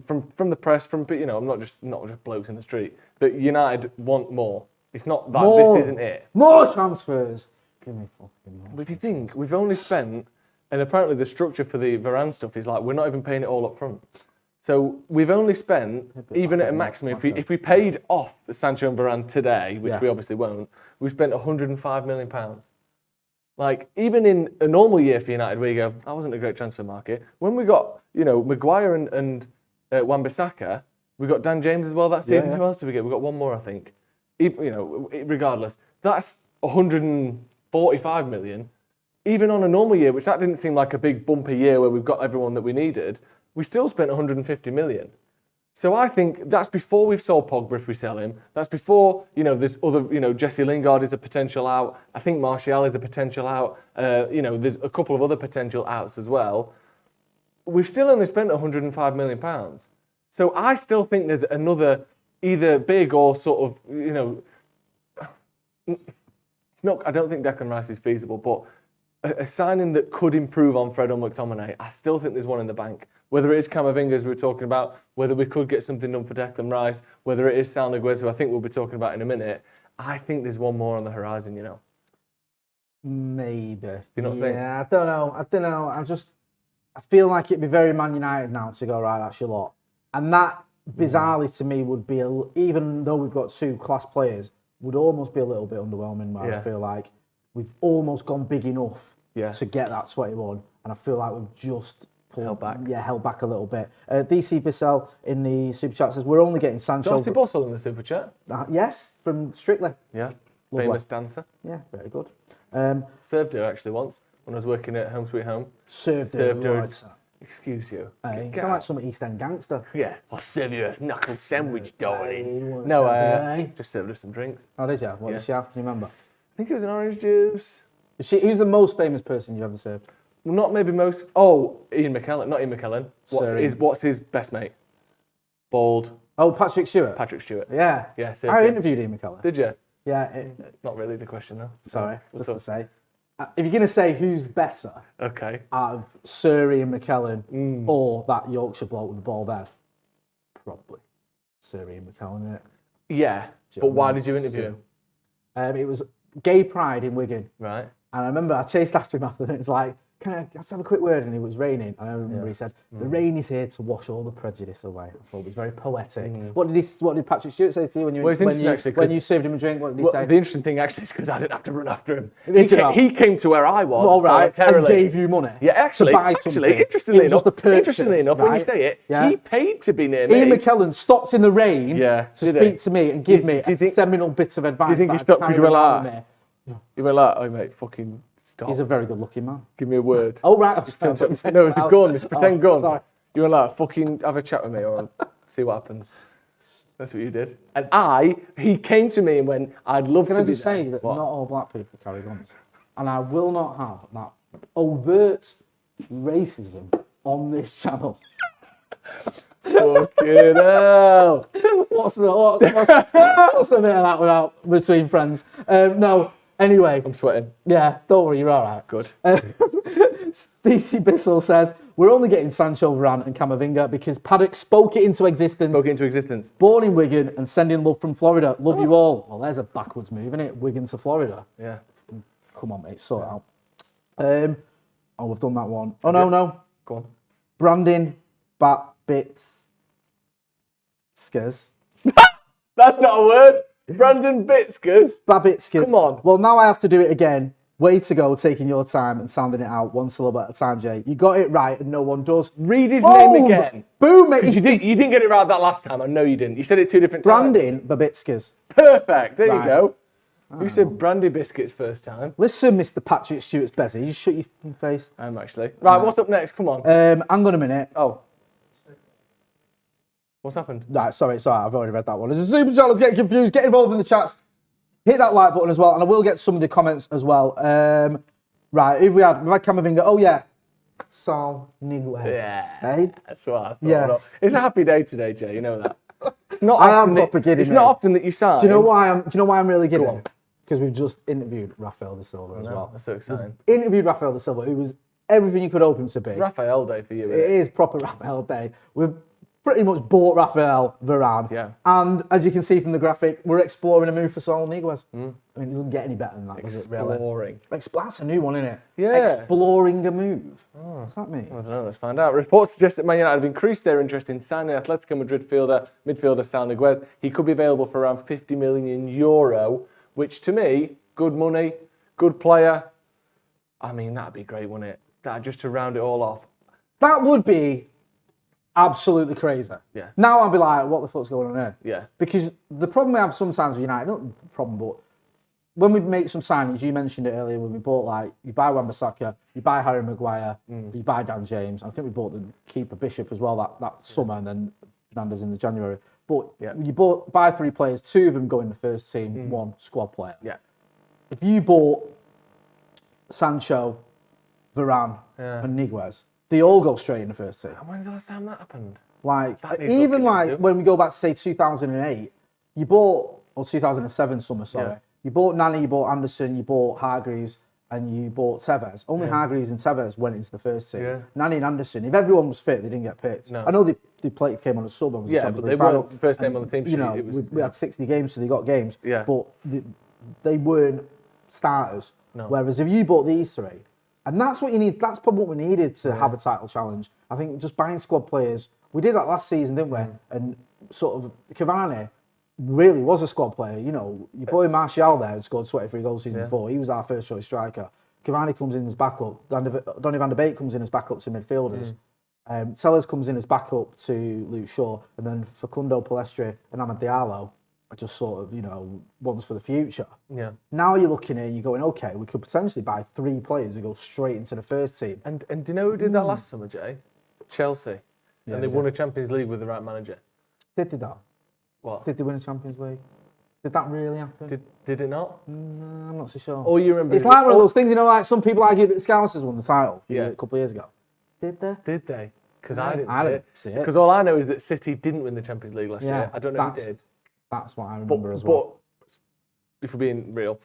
from the press, from, you know, not just blokes in the street, that United want more. It's not that this isn't it. More transfers. Give me fucking more. But if you think, we've only spent, and apparently the structure for the Varane stuff is like, we're not even paying it all up front. So we've only spent, even at a maximum, if we paid off the Sancho and Varane today, which we obviously won't, we've spent £105 million. Like, even in a normal year for United, where you go, that wasn't a great transfer market. When we got, you know, Maguire and Wan-Bissaka, we got Dan James as well that season. Who else did we get? We got one more, I think. Even, you know, regardless, that's 145 million. Even on a normal year, which that didn't seem like a big bumpy year where we've got everyone that we needed, we still spent 150 million. So I think that's before we've sold Pogba if we sell him. That's before, you know, there's other, you know, Jesse Lingard is a potential out. I think Martial is a potential out. You know, there's a couple of other potential outs as well. We've still only spent 105 million pounds. So I still think there's another either big or sort of, you know, it's not, I don't think Declan Rice is feasible, but a signing that could improve on Fred or McTominay, I still think there's one in the bank. Whether it is CAMAVINGA, as we were talking about, whether we could get something done for Declan Rice, whether it is Saul Niguez, who I think we'll be talking about in a minute, I think there's one more on the horizon, you know. Maybe. Do you not think? Yeah, I don't know. I feel like it'd be very Man United now to go, right, that's your lot. And that, bizarrely to me, would be, even though we've got 2 class players, would almost be a little bit underwhelming, man. I feel like we've almost gone big enough to get that 21, and I feel like we've just held back a little bit. DC Bissell in the super chat says we're only getting Sancho. Dorothy Bossel in the super chat. Yes, from Strictly. Yeah, Lovely. famous dancer. Yeah, very good. Served her actually once when I was working at Home Sweet Home. Served her. Right. Excuse you. You sound like some East End gangster. Yeah, I'll serve you a knuckle sandwich, darling. No, just served her some drinks. Oh, did you? What did she have? Can you remember? I think it was an orange juice. Who's the most famous person you've ever served? Well, not maybe most. Oh, Ian McKellen. Not Ian McKellen. Sorry. What's his best mate? Bald. Oh, Patrick Stewart. Patrick Stewart. Yeah. Yeah. I interviewed Ian McKellen. Did you? Yeah. Not really the question though. Sorry, just to say. If you're going to say who's better out of Sir Ian McKellen or that Yorkshire bloke with the bald head, probably Sir Ian McKellen, isn't it? Yeah, but why did you interview him? It was Gay Pride in Wigan. Right. And I remember I chased after him after and it's like, can I just have a quick word? And it was raining. And I remember he said, the rain is here to wash all the prejudice away. I thought it was very poetic. What did Patrick Stewart say to you when you served him a drink? What did he say? The interesting thing actually is because I didn't have to run after him. He came to where I was and gave you money. Yeah, actually, interestingly enough, when you say it, he paid to be near me. Ian McKellen stopped in the rain to speak to me and give me a seminal bit of advice. Do you think he stopped because you were like, oh mate, fucking stop. He's a very good looking man. Give me a word. Oh, right. No, it's a gun. It's a pretend gun. Sorry. You were like, fucking have a chat with me or see what happens. That's what you did. And he came to me and went, I'd love to be there. Can I just say that not all black people carry guns? And I will not have that overt racism on this channel. Fucking hell. What's the bit of that without between friends? No. Anyway. I'm sweating. Yeah, don't worry, you're all right. Good. DC Bissell says, we're only getting Sancho, Varane and CAMAVINGA because Paddock spoke it into existence. Born in Wigan and sending love from Florida. Love you all. Well, there's a backwards move, isn't it? Wigan to Florida. Yeah. Come on, mate, sort it out. We've done that one. Oh, no. Go on. Brandon, Bits, Skers. That's not a word. Brandon Bitskers. Babitskis. Come on. Well, now I have to do it again. Way to go, taking your time and sounding it out one syllable at a time, Jay. You got it right, and no one does. Read his name again. Boom, mate. You didn't get it right that last time. I know you didn't. You said it 2 different times. Brandon Babitskis. Perfect. There you go. You said Brandy Biscuits first time. Listen, Mr. Patrick Stewart's Bezzy, you shut your face. Actually. Right, what's up next? Come on. Hang on a minute. Oh. What's happened? Right, sorry, I've already read that one. There's a super chat, let's get confused. Get involved in the chats. Hit that like button as well, and I will get some of the comments as well. Right, who have we had? We've had CAMAVINGA. Oh, yeah. Saul, Niguez. Yeah. Hey? That's what I thought. Yes. It's a happy day today, Jay. You know that. It's not I am proper giddy, It's mate. not often that you sign. Do you know why I'm really giddy? Because we've just interviewed Raphael as well. That's so exciting. Interviewed Raphael who was everything you could hope him to be. Raphael Day for you. It is proper Raphael Day. We've pretty much bought Raphael Varane. Yeah. And as you can see from the graphic, we're exploring a move for Saul Niguez. I mean, it doesn't get any better than that, does it, really? Exploring. That's a new one, isn't it? Yeah. Exploring a move. What's that mean? I don't know, let's find out. Reports suggest that Man United have increased their interest in signing Atletico Madrid midfielder Saul Niguez. He could be available for around €50 million, which to me, good money, good player. I mean, that'd be great, wouldn't it? That just to round it all off. That would be absolutely crazy. Yeah. Now I'll be like, what the fuck's going on here? Yeah. Because the problem we have sometimes with United, not the problem, but when we make some signings, you mentioned it earlier, when we bought, you buy Wan-Bissaka, you buy Harry Maguire, you buy Dan James. I think we bought the keeper Bishop as well that summer, and then Fernandes in the January. But you buy 3 players, 2 of them go in the first team, 1 squad player. Yeah. If you bought Sancho, Varane, and Niguez, they all go straight in the first team. When's the last time that happened? Even when we go back to say 2008, you bought, or 2007 summer, sorry. Yeah. You bought Nani, you bought Anderson, you bought Hargreaves, and you bought Tevez. Only Hargreaves and Tevez went into the first team. Yeah. Nani and Anderson, if everyone was fit, they didn't get picked. No. I know they came on a sub. But they weren't first name on the team sheet. We had 60 games, so they got games. Yeah. But they weren't starters. No. Whereas if you bought these 3, and that's what you need, that's probably what we needed to have a title challenge. I think just buying squad players, we did that last season, didn't we? And sort of Cavani really was a squad player. You know, your boy Martial there had scored 23 goals season before. He was our first choice striker. Cavani comes in as backup. Donny van de Beek comes in as backup to midfielders. Sellers comes in as backup to Luke Shaw. And then Facundo Palestre and Amad Diallo are just sort of, ones for the future. Yeah. Now you're looking at it and you're going, okay, we could potentially buy 3 players who go straight into the first team. And do you know who did that last summer, Jay? Chelsea. Yeah, and they won a Champions League with the right manager. Did they that? What? Did they win a Champions League? Did that really happen? Did it not? I'm not so sure. All you remember? It's like one of those things, like some people argue that the Scousers won the title a couple of years ago. Did they? Did they? Because I didn't see it. it. Because all I know is that City didn't win the Champions League last year. I don't know who did. That's what I remember as well. But if we're being real,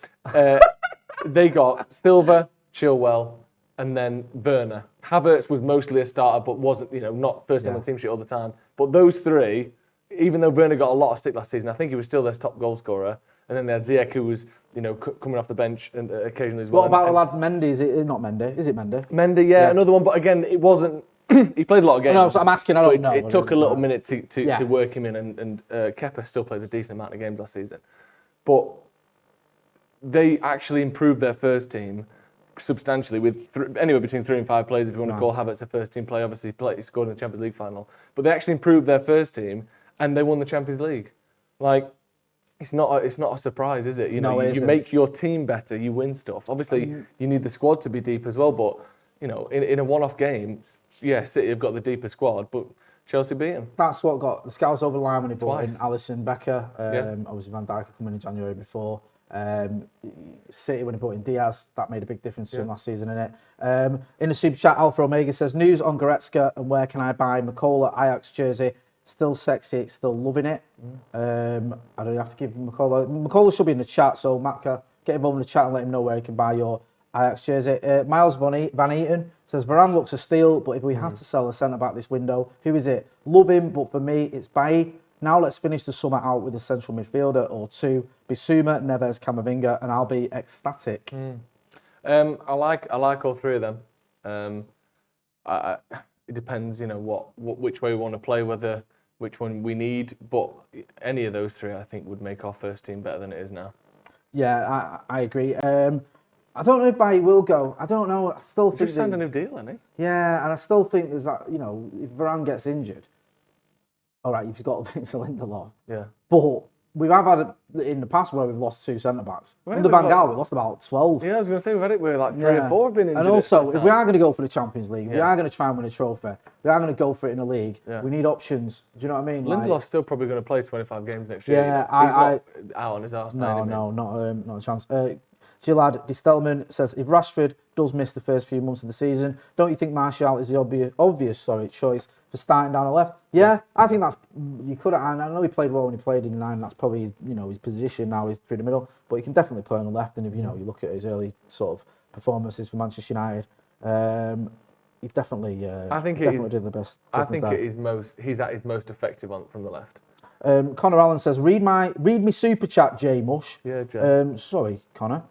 they got Silva, Chilwell, and then Werner. Havertz was mostly a starter, but wasn't, not first time on the team sheet all the time. But those 3, even though Werner got a lot of stick last season, I think he was still their top goal scorer. And then they had Ziyech, who was, coming off the bench and occasionally as well. What about the lad Mendy? Is it not Mendy? Is it Mendy? Mendy, another one. But again, it wasn't. He played a lot of games. No, so I'm asking. I don't know. It took a little minute to work him in, and Kepa still played a decent amount of games last season. But they actually improved their first team substantially with anywhere between 3 and 5 players. If you want to call Havertz a first team player, obviously he scored in the Champions League final. But they actually improved their first team and they won the Champions League. It's not a surprise, is it? You make your team better, you win stuff. Obviously, you need the squad to be deep as well. But in a one-off game, City have got the deeper squad, but Chelsea beat them. That's what got the Scouts over the line when he brought in Twice. Alisson Becker. Obviously, Van Dijk coming in January before. City when he brought in Diaz, that made a big difference to him last season, innit? In the super chat, Alpha Omega says, news on Goretzka and where can I buy Makola Ajax jersey? Still sexy, still loving it. I don't have to give Makola. Makola should be in the chat, so Matka, get involved in the chat and let him know where he can buy your Ajax jersey. Miles Van Eaton says, Varane looks a steal, but if we have to sell a centre-back this window, who is it? Love him, but for me, it's Bailly. Now let's finish the summer out with a central midfielder or 2. Bissouma, Neves, Camavinga, and I'll be ecstatic. I like all 3 of them. It depends, which way we want to play. Whether which one we need, but any of those three, I think, would make our first team better than it is now. Yeah, I agree. I don't know if Bailly will go. I don't know. I still think Just signed a new deal, hasn't he? Yeah, and I still think there's that. You know, if Varane gets injured, all right, you've got Vincent Lindelof. Yeah. But we have had it in the past where we've lost 2 centre backs. Under Van Gaal, we lost about 12. Yeah, I was going to say we've had it where like 3 or 4 have been injured. And also, if we are going to go for the Champions League, we are going to try and win a trophy. We are going to go for it in the league. Yeah. We need options. Do you know what I mean? Lindelof's still probably going to play 25 games next year. Yeah, he's not out on his arse. No, not a chance. Gillard Distelman says, if Rashford does miss the first few months of the season, don't you think Martial is the obvious choice for starting down the left? Yeah, I think that's, you could have, I know he played well when he played in 9, that's probably his, his position now, he's through the middle, but he can definitely play on the left, and if you look at his early sort of performances for Manchester United, he definitely, I think definitely did the best. I think he's at his most effective from the left. Connor Allen says, read me super chat, J Mush. Yeah, Jay. Sorry, Connor.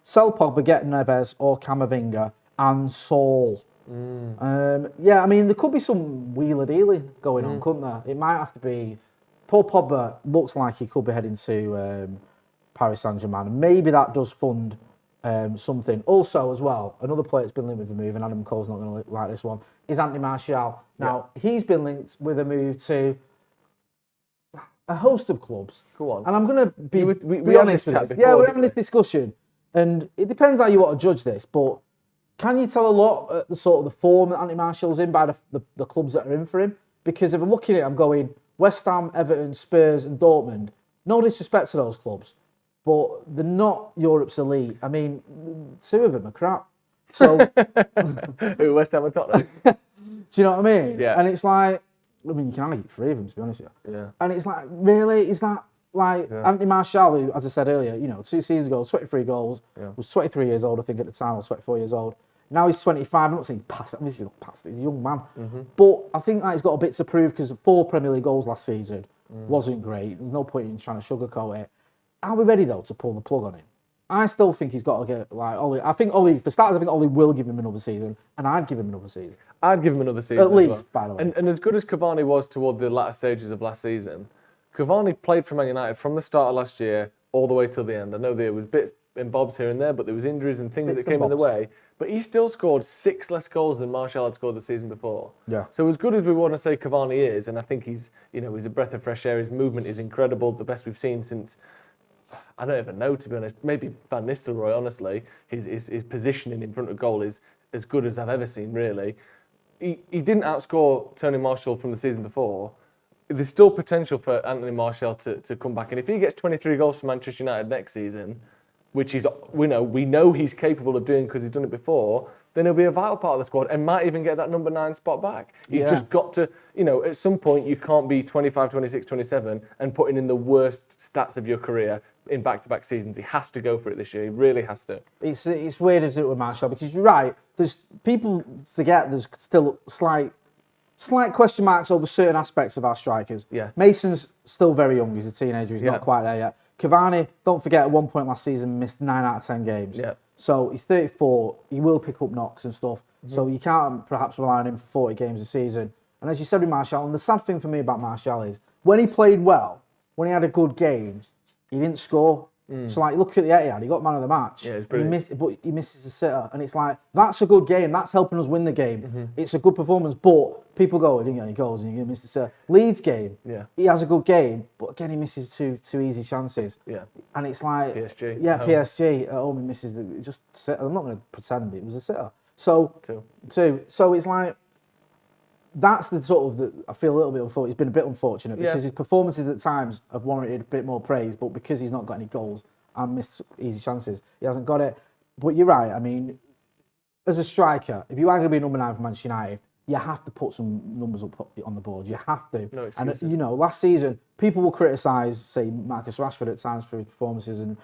Sell Pogba, get Niguez or Camavinga and Saul. Yeah, I mean, there could be some wheeler dealing going on, couldn't there? It might have to be. Paul Pogba looks like he could be heading to Paris Saint-Germain, and maybe that does fund something. Also, as well, another player that's been linked with a move, and Adam Cole's not going to like this one, is Anthony Martial. Now, he's been linked with a move to a host of clubs. Go on. And I'm going to be honest with this. Yeah, we're having this discussion. And it depends how you want to judge this, but can you tell a lot at the sort of the form that Anthony Martial's in by the clubs that are in for him? Because if I'm looking at it, I'm going West Ham, Everton, Spurs and Dortmund. No disrespect to those clubs, but they're not Europe's elite. I mean, 2 of them are crap. So, West Ham and Tottenham. Do you know what I mean? Yeah. And it's like, I mean, you can only get 3 of them, to be honest with you. Yeah. And it's like, really? Is that like Anthony Martial, who, as I said earlier, 2 seasons ago, 23 goals, was 23 years old, I think, at the time, or 24 years old. Now he's 25. I'm not saying past, obviously not past, he's a young man. But I think that he's got a bit to prove because the 4 Premier League goals last season wasn't great. There's no point in trying to sugarcoat it. Are we ready, though, to pull the plug on him? I still think he's got to get, like, Ollie. I think Ollie, for starters, I think Ollie will give him another season, and I'd give him another season. I'd give him another season. At least, by the way. And as good as Cavani was toward the latter stages of last season, Cavani played for Man United from the start of last year all the way till the end. I know there was bits and bobs here and there, but there was injuries and things that came in the way. But he still scored 6 less goals than Martial had scored the season before. Yeah. So as good as we want to say Cavani is, and I think he's a breath of fresh air. His movement is incredible, the best we've seen since, I don't even know, to be honest. Maybe Van Nistelrooy, honestly. His positioning in front of goal is as good as I've ever seen, really. He didn't outscore Tony Marshall from the season before. There's still potential for Anthony Martial to come back. And if he gets 23 goals for Manchester United next season, which we know he's capable of doing because he's done it before, then he'll be a vital part of the squad and might even get that number 9 spot back. You've just got to, at some point you can't be 25, 26, 27 and putting in the worst stats of your career in back-to-back seasons. He has to go for it this year. He really has to. It's weird to do it with Martial because you're right. People forget there's still slight question marks over certain aspects of our strikers. Yeah. Mason's still very young. He's a teenager. He's not quite there yet. Cavani, don't forget, at one point last season, missed 9 out of 10 games. Yeah. So he's 34. He will pick up knocks and stuff. So you can't perhaps rely on him for 40 games a season. And as you said with Martial, and the sad thing for me about Martial is when he played well, when he had a good game, he didn't score. So like, look at the Etihad, he got man of the match. Yeah, it's brilliant. But he misses the sitter, and it's like that's a good game. That's helping us win the game. It's a good performance, but people go, he didn't get any goals, and you're gonna miss the sitter. Leeds game, he has a good game, but again he misses two easy chances. Yeah, and it's like PSG. PSG at home he misses just sitter. I'm not gonna pretend, but it was a sitter. So two. So it's like. That's the sort of I feel a little bit unfortunate. He's been a bit unfortunate because his performances at times have warranted a bit more praise, but because he's not got any goals and missed easy chances, he hasn't got it. But you're right. I mean, as a striker, if you are going to be number 9 for Manchester United, you have to put some numbers up on the board. You have to. No excuses. And last season, people will criticise, say, Marcus Rashford at times for his performances, and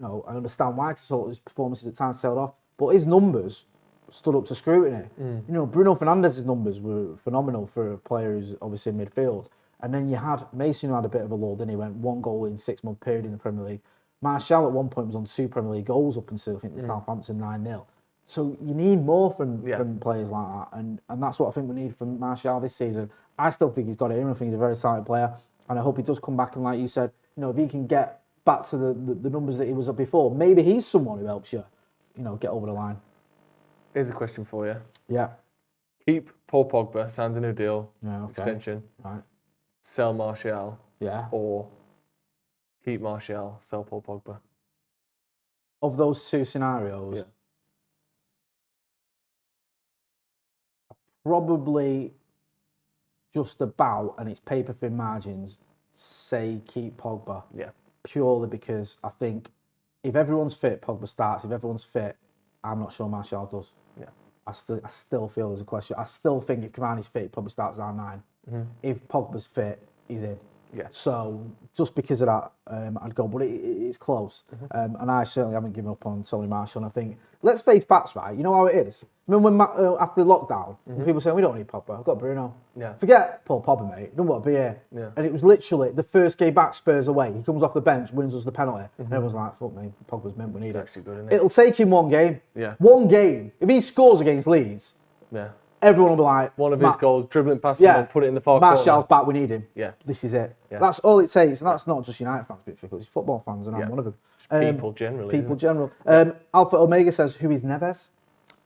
I understand why his performances at times tailed off, but his numbers stood up to scrutiny. Bruno Fernandes's numbers were phenomenal for a player who's obviously in midfield. And then you had Mason, who had a bit of a lull, didn't he? Went 1 goal in 6-month period in the Premier League. Martial at one point was on 2 Premier League goals up until I think the Southampton 9-0. So you need more from players like that, and that's what I think we need from Martial this season. I still think he's got it in. I think he's a very talented player, and I hope he does come back. And like you said, if he can get back to the numbers that he was at before, maybe he's someone who helps you, get over the line. Here's a question for you. Yeah. Keep Paul Pogba, signs a new deal, extension. Right. Sell Martial. Yeah. Or keep Martial, sell Paul Pogba. Of those two scenarios, probably just about, and it's paper thin margins, say keep Pogba. Yeah. Purely because I think if everyone's fit, Pogba starts. If everyone's fit, I'm not sure Martial does. Yeah. I still feel there's a question. I still think if Cavani's fit, he probably starts down 9. Mm-hmm. If Pogba's fit, he's in. Yeah. So just because of that, I'd go, but it's close. Mm-hmm. And I certainly haven't given up on Tony Martial. And I think, let's face facts, right? You know how it is. Remember when after the lockdown, when people saying we don't need Pogba, I've got Bruno. Yeah. Forget Paul Pogba, mate. Don't want to be here. Yeah. And it was literally the first game back, Spurs away. He comes off the bench, wins us the penalty, and everyone's like, "Fuck me, Pogba's meant we need it." Actually good, isn't it? It'll take him one game. Yeah. One game. If he scores against Leeds, everyone will be like, one of his goals, dribbling past him and put it in the far corner. Martial's back, we need him. Yeah. This is it. Yeah. That's all it takes. And that's not just United fans, because it's football fans, and I'm one of them. People generally. People general. Alpha Omega says, who is Neves?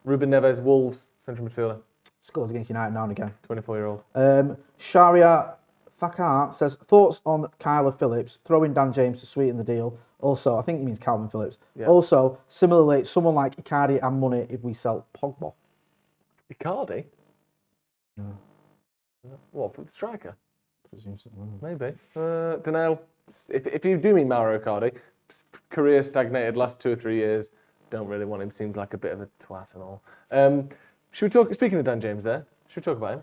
Ruben Neves, Wolves, central midfielder. Scores against United now and again. 24-year-old. Sharia Fakar says, thoughts on Kyler Phillips, throwing Dan James to sweeten the deal. Also, I think he means Calvin Phillips. Yeah. Also, similarly, someone like Icardi and money if we sell Pogba. Icardi? No. What, for the striker? Maybe. Don't know. If you do mean Mauro Icardi, career stagnated last 2 or 3 years. Don't really want him. Seems like a bit of a twat and all. Should we talk? Speaking of Dan James, there. Should we talk about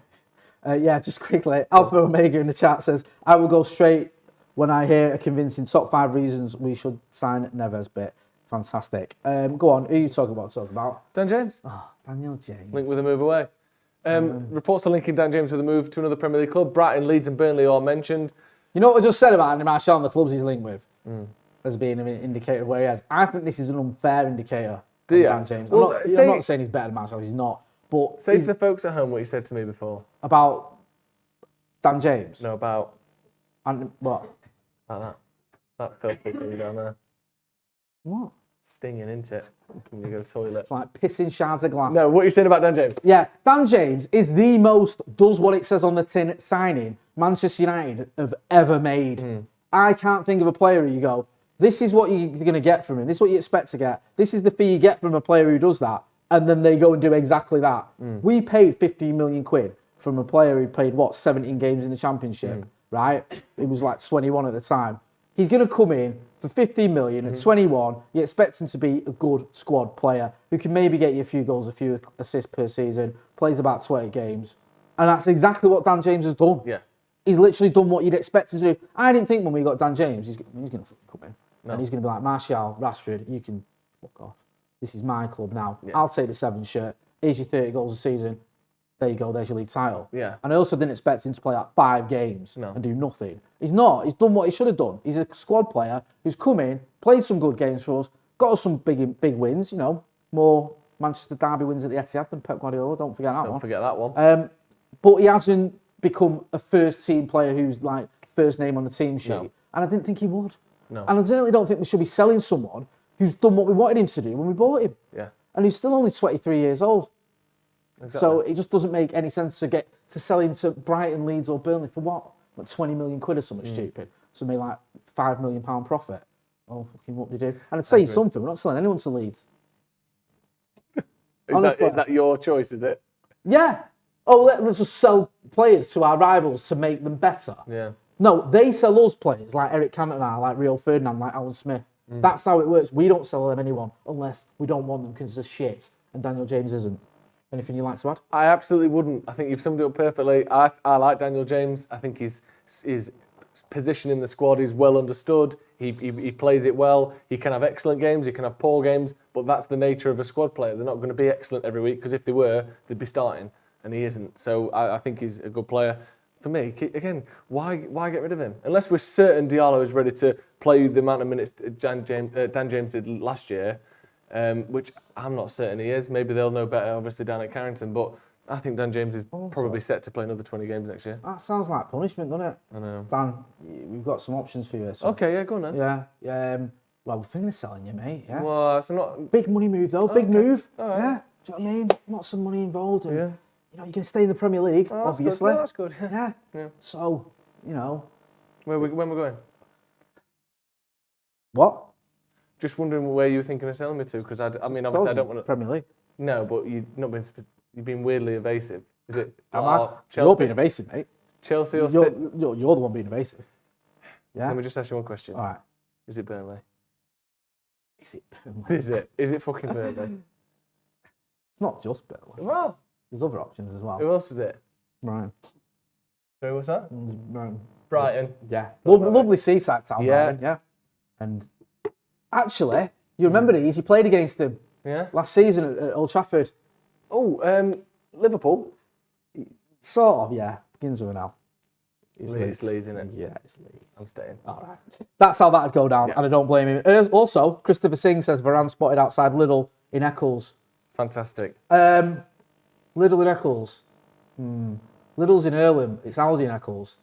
him? Yeah, just quickly. Alpha Omega in the chat says, "I will go straight when I hear a convincing top 5 reasons we should sign Neves." Bit fantastic. Go on. Who are you talking about? Dan James. Oh, Daniel James. Linked with a move away. Reports are linking Dan James with a move to another Premier League club. Brighton, Leeds, and Burnley all mentioned. You know what I just said about Andy Martial and the clubs he's linked with? As being an indicator of where he is. I think this is an unfair indicator of Dan James. Well, I'm not saying he's better than Martial, he's not. But say to the folks at home what you said to me before. About Dan James? No, about... And what? About that filthy thing down there. What? Stinging, isn't it? When you go to the toilet. It's like pissing shards of glass. No, what are you saying about Dan James? Yeah, Dan James is the most, does what it says on the tin signing, Manchester United have ever made. I can't think of a player who you go, this is what you're going to get from him. This is what you expect to get. This is the fee you get from a player who does that. And then they go and do exactly that. We paid 15 million quid from a player who played, 17 games in the Championship, right? He was like 21 at the time. He's going to come in for 15 million at 21. You expect him to be a good squad player who can maybe get you a few goals, a few assists per season, plays about 20 games. And that's exactly what Dan James has done. Yeah. He's literally done what you'd expect him to do. I didn't think when we got Dan James, he's going to come in. No. And he's going to be like, Martial, Rashford, you can fuck off. This is my club now. Yeah. I'll take the 7 shirt. Here's your 30 goals a season. There you go. There's your league title. Yeah. And I also didn't expect him to play like 5 games and do nothing. He's not. He's done what he should have done. He's a squad player who's come in, played some good games for us, got us some big wins. More Manchester Derby wins at the Etihad than Pep Guardiola. Don't forget that one. Don't forget that one. But he hasn't become a first team player who's like first name on the team sheet. No. And I didn't think he would. No. And I certainly don't think we should be selling someone who's done what we wanted him to do when we bought him. Yeah. And he's still only 23 years old. Exactly. So it just doesn't make any sense to sell him to Brighton, Leeds or Burnley for what? Like 20 million quid or something stupid. So maybe like £5 million profit. Oh, fucking what do you do? And I'd say something, we're not selling anyone to Leeds. Is that your choice, is it? Yeah. Oh, let's just sell players to our rivals to make them better. Yeah. No, they sell us players like Eric Cantona, like Rio Ferdinand, like Alan Smith. That's how it works. We don't sell them anyone unless we don't want them because they're shit. And Daniel James isn't. Anything you'd like to add? I absolutely wouldn't. I think you've summed it up perfectly. I like Daniel James. I think his position in the squad is well understood. He plays it well. He can have excellent games. He can have poor games. But that's the nature of a squad player. They're not going to be excellent every week because if they were, they'd be starting. And he isn't. So I think he's a good player. For me, again, why get rid of him? Unless we're certain Diallo is ready to play the amount of minutes Dan James did last year, which I'm not certain he is. Maybe they'll know better, obviously, down at Carrington. But I think Dan James is probably set to play another 20 games next year. That sounds like punishment, doesn't it? I know. Dan, we've got some options for you. So. Okay, yeah, go on then. Yeah. Well, we're thinking of selling you, mate. Yeah. Well, it's not... Big money move, though. Big move. Right. Yeah. Do you know what I mean? Not some money involved. And, you know, you're going to stay in the Premier League, obviously. That's good. Yeah. So, you know. When we're going? What? Just wondering where you were thinking of selling me to, because I mean, obviously I don't want to... Premier League. No, but you've been weirdly evasive. Is it? Chelsea? You're being evasive, mate. Chelsea or you're, City? you're the one being evasive. Yeah. Let me just ask you one question. All right. Is it Burnley? Is it Burnley? Is it fucking Burnley? It's not just Burnley. Well, there's other options as well. who else is it? Right. Who was that? Right. Brighton. Yeah. Lovely seaside town. Yeah. Brighton, yeah. And actually, you remember these? You played against them last season at Old Trafford. Oh, Liverpool. Sort of, yeah. Begins with an L. It's Leeds, isn't it? Yeah, it's Leeds. I'm staying. All right. That's how that'd go down, and I don't blame him. Also, Christopher Singh says Varane spotted outside Lidl in Eccles. Fantastic. Lidl in Eccles. Lidl's in Earlham. It's Aldi in Eccles.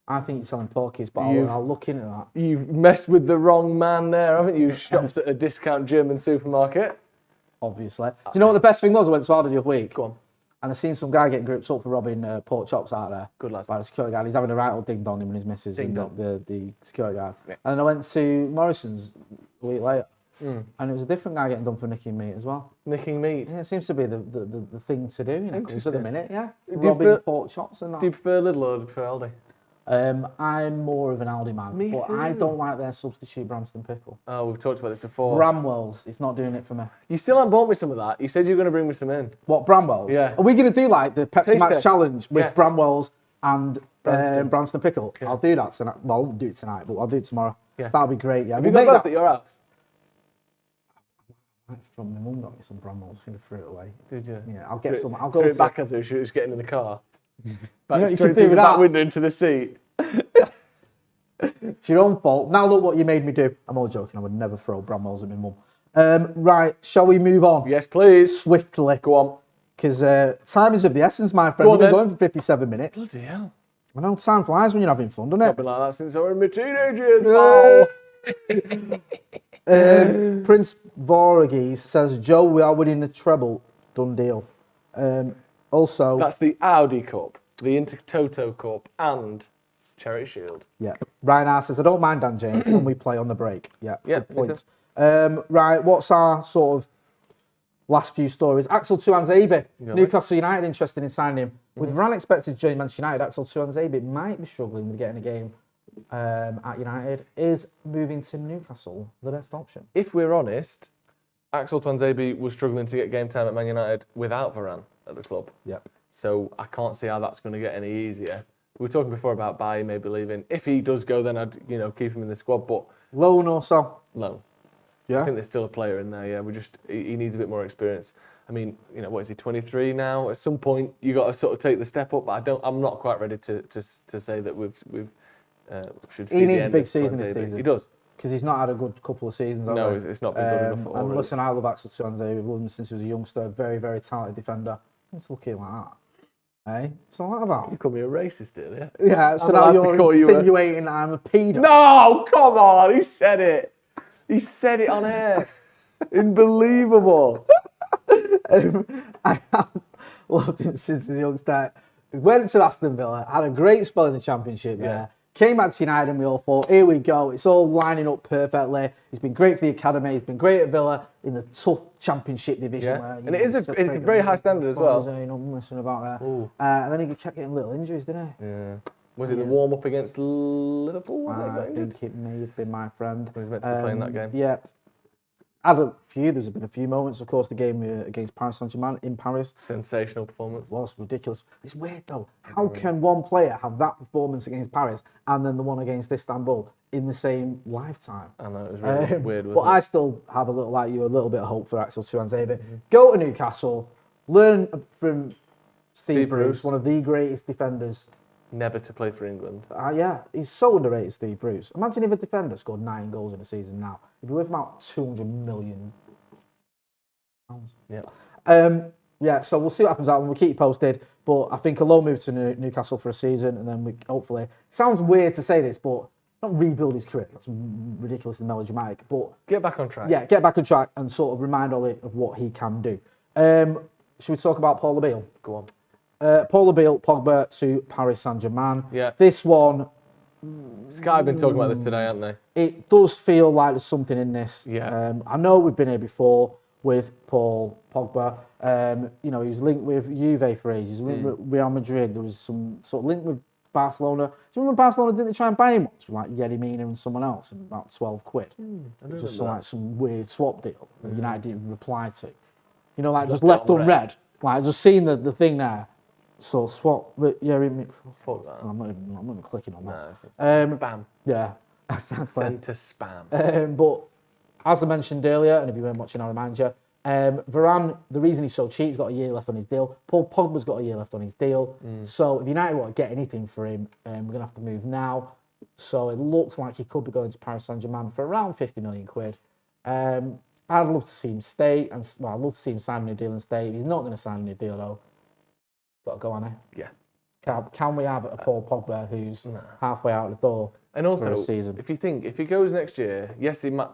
I think you're selling porkies, but I'll look into that. You've messed with the wrong man there, haven't you? Shopped at a discount German supermarket. Obviously. Do you know what the best thing was? I went to Aldi the other week. Go on. And I seen some guy getting gripped up for robbing pork chops out there. Good lad. By the security guard. He's having a right old ding dong, him and his missus Ding and dong. the security guard. Yeah. And then I went to Morrison's a week later. And it was a different guy getting done for nicking meat as well. Nicking meat? Yeah, it seems to be the thing to do, you know, at the minute, yeah. Do you Robbing pork chops and that. Do you prefer Lidl or do you prefer Aldi? I'm more of an Aldi man, Me but too. I don't like their substitute Branston pickle. Oh, we've talked about this before. Bramwell's, it's not doing it for me. You still haven't bought me some of that. You said you were going to bring me some in. What, Bramwell's? Yeah. Are we going to do like the Pepsi Taste Max test. challenge with Bramwell's and Branston. pickle? Yeah. I'll do that tonight. Well, I won't do it tonight, but I'll do it tomorrow. Yeah. That'll be great, yeah. Have you got both at your house? From my mum got me some Bramwell's, I think I threw it away. Did you? Yeah, I'll get some. I'll go threw to it back as she was getting in the car. Back, you know, you straight could through do the that. back window into the seat. It's your own fault. Now look what you made me do. I'm all joking. I would never throw Bramwell's at my mum. Right, shall we move on? Yes, please. Swiftly. Go on. Because time is of the essence, my friend. We've been going for 57 minutes. Bloody hell. I know time flies when you're having fun, doesn't it? I've been like that since I was in my teenage years. Prince Voragis says, Joe, we are winning the treble. Done deal. Also... That's the Audi Cup, the Intertoto Cup, and Charity Shield. Yeah. Ryan R says, I don't mind Dan James when we play on the break. Yeah, good me point. Right, what's our sort of last few stories? Axel Tuanzebe, Newcastle United interested in signing him. With Varane expected to join Manchester United, Axel Tuanzebe might be struggling with getting a game at United. Is moving to Newcastle the best option? If we're honest, Axel Tuanzebe was struggling to get game time at Man United without Varane at the club. Yep. So I can't see how that's going to get any easier. We were talking before about Bailly maybe leaving. If he does go, then I'd keep him in the squad. But loan or so? Loan. Yeah. I think there's still a player in there. Yeah, he needs a bit more experience. I mean, what is he, 23 now? At some point, you got to sort of take the step up. But I'm not quite ready to say that we've should see. He the needs a end big of season this Tuanzebe. season. He does. Because he's not had a good couple of seasons. No, it's not been good enough at all. And really. listen, I love Axel Tuanzebe. We've loved him since he was a youngster. Very, very talented defender. It's looking like that. Hey, what's all that about? You call me a racist, didn't you? Yeah, so I'm now allowed you're to call you insinuating I'm a pedo. No, come on, he said it. He said it on air. Unbelievable. I have loved him since he was a youngster. Went to Aston Villa, had a great spell in the Championship there. Came back to United and we all thought, here we go, it's all lining up perfectly. He's been great for the academy, he's been great at Villa in the tough Championship division. Yeah. Where, And it's a very high standard as well. Messing about there. And then he kept getting little injuries, didn't he? Yeah. Was it the warm-up against Liverpool? Was it I think it may have been my friend. He was meant to be playing that game. Yeah. There's been a few moments, of course, the game against Paris Saint-Germain in Paris. Sensational performance. It was ridiculous. It's weird though. How can one player have that performance against Paris and then the one against Istanbul in the same lifetime? I know, it was really weird, wasn't but I still have a little bit of hope for Axel Tuanzebe. Go to Newcastle, learn from Steve Bruce, one of the greatest defenders. Never to play for England. Yeah, he's so underrated, Steve Bruce. Imagine if a defender scored 9 goals in a season now. He'd be worth about 200 million Yeah. Yeah, so we'll see what happens out and we'll keep you posted. But I think a loan move to Newcastle for a season, and then we hopefully. It sounds weird to say this, but not rebuild his career. That's ridiculously melodramatic. But get back on track. Yeah, get back on track and sort of remind Ollie of what he can do. Should we talk about Paul Labille? Go on. Paul Labille, Pogba to Paris Saint-Germain. Yeah. This one. Sky have been talking about this today, haven't they? It does feel like there's something in this. Yeah. I know we've been here before with Paul Pogba. He was linked with Juve for ages. Linked with Real Madrid. There was some sort of link with Barcelona. Do you remember Barcelona didn't they try and buy him once with like Yerry Mina and someone else and about 12 quid? It was just some weird swap deal that United didn't reply to. Just left unread. Like just seeing the thing there. So swap with Yerry Mina. Fuck that. I'm not even clicking on that. No, spam. Yeah. Exactly. Send to spam. But as I mentioned earlier, and if you weren't watching, I'll remind you, Varane, the reason he's so cheap, he's got a year left on his deal. Paul Pogba's got a year left on his deal. So if United want to get anything for him, we're going to have to move now. So it looks like he could be going to Paris Saint-Germain for around 50 million quid. I'd love to see him stay, I'd love to see him sign a new deal and stay. If he's not going to sign a new deal, though, got to go on it. Yeah. Can we have a Paul Pogba who's halfway out the door and also, for a season? If he goes next year, yes, he might.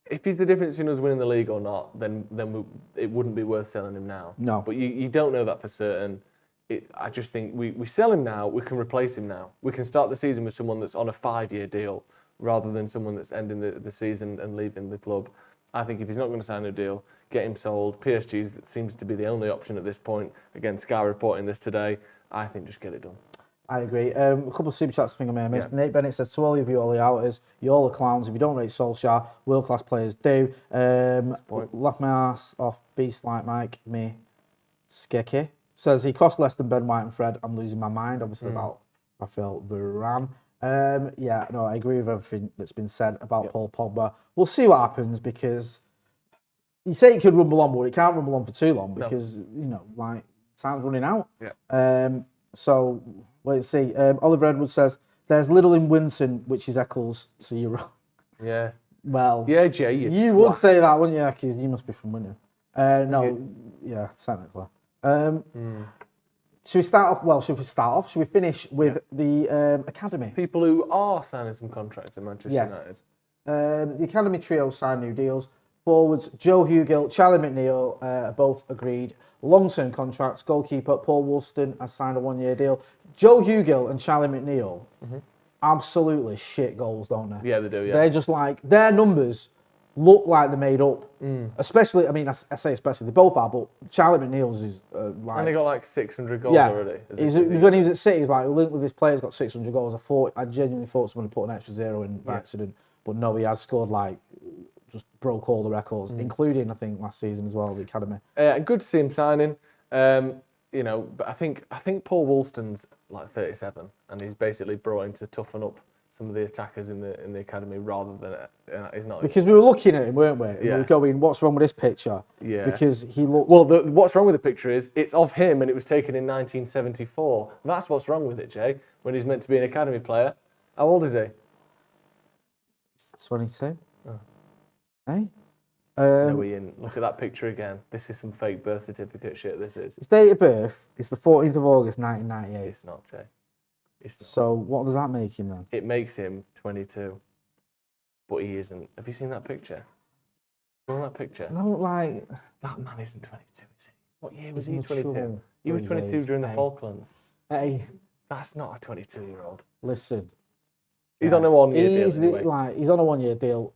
If he's the difference between us winning the league or not, then it wouldn't be worth selling him now. No. But you don't know that for certain. I just think we sell him now, we can replace him now. We can start the season with someone that's on a 5-year deal rather than someone that's ending the season and leaving the club. I think if he's not going to sign a deal, get him sold. PSG seems to be the only option at this point. Again, Sky reporting this today. I think just get it done. I agree. A couple of super chats I think I may have missed. Yeah. Nate Bennett says, to all of you, all the outers, you're all the clowns. If you don't rate Solskjaer, world-class players do. Laugh my ass off, beast like Mike, me, Skeki. Says, he cost less than Ben White and Fred. I'm losing my mind, obviously, about Raphael Varane. I agree with everything that's been said about Paul Pogba. We'll see what happens because you say it could rumble on, but it can't rumble on for too long because, time's running out. Yeah. So, wait and see. Oliver Edwards says, there's little in Winston, which is Eccles, so you're wrong. Yeah. Well, yeah, Jay, you would say that, wouldn't you? Because you must be from Winton. Technically. Should we start off? Well, should we finish with the academy? People who are signing some contracts in Manchester United. The academy trio signed new deals. Forwards, Joe Hugill, Charlie McNeil, both agreed long-term contracts. Goalkeeper, Paul Woolston, has signed a 1-year deal. Joe Hugill and Charlie McNeil, absolutely shit goals, don't they? Yeah, they do, yeah. They're just like, their numbers look like they're made up. Especially, I say especially, they both are, but Charlie McNeil's is like... And they got like 600 goals already. When he was at City, he was like, linked with this player, he's got 600 goals. I genuinely thought someone had put an extra zero in by accident. But no, he has scored just broke all the records, including, I think, last season as well, the academy. Good to see him signing. But I think Paul Woolston's like 37, and he's basically brought him to toughen up some of the attackers in the academy rather than he's not. Because we were looking at him, weren't we? Yeah. We were going, what's wrong with this picture? Yeah. Because he looks... Well, what's wrong with the picture is it's of him and it was taken in 1974. That's what's wrong with it, Jay, when he's meant to be an academy player. How old is he? 22. Oh. Hey? No, Ian, look at that picture again. This is some fake birth certificate shit, this is. His date of birth is the 14th of August, 1998. It's not, Jay. It's not. So what does that make him then? It makes him 22. But he isn't. Have you seen that picture? Well, that picture? No, like... That man isn't 22, is he? What year was he? Mature 22? He was 22 during the Falklands. Hey. That's not a 22-year-old. Listen. He's on a 1-year deal anyway. He's on a 1-year deal.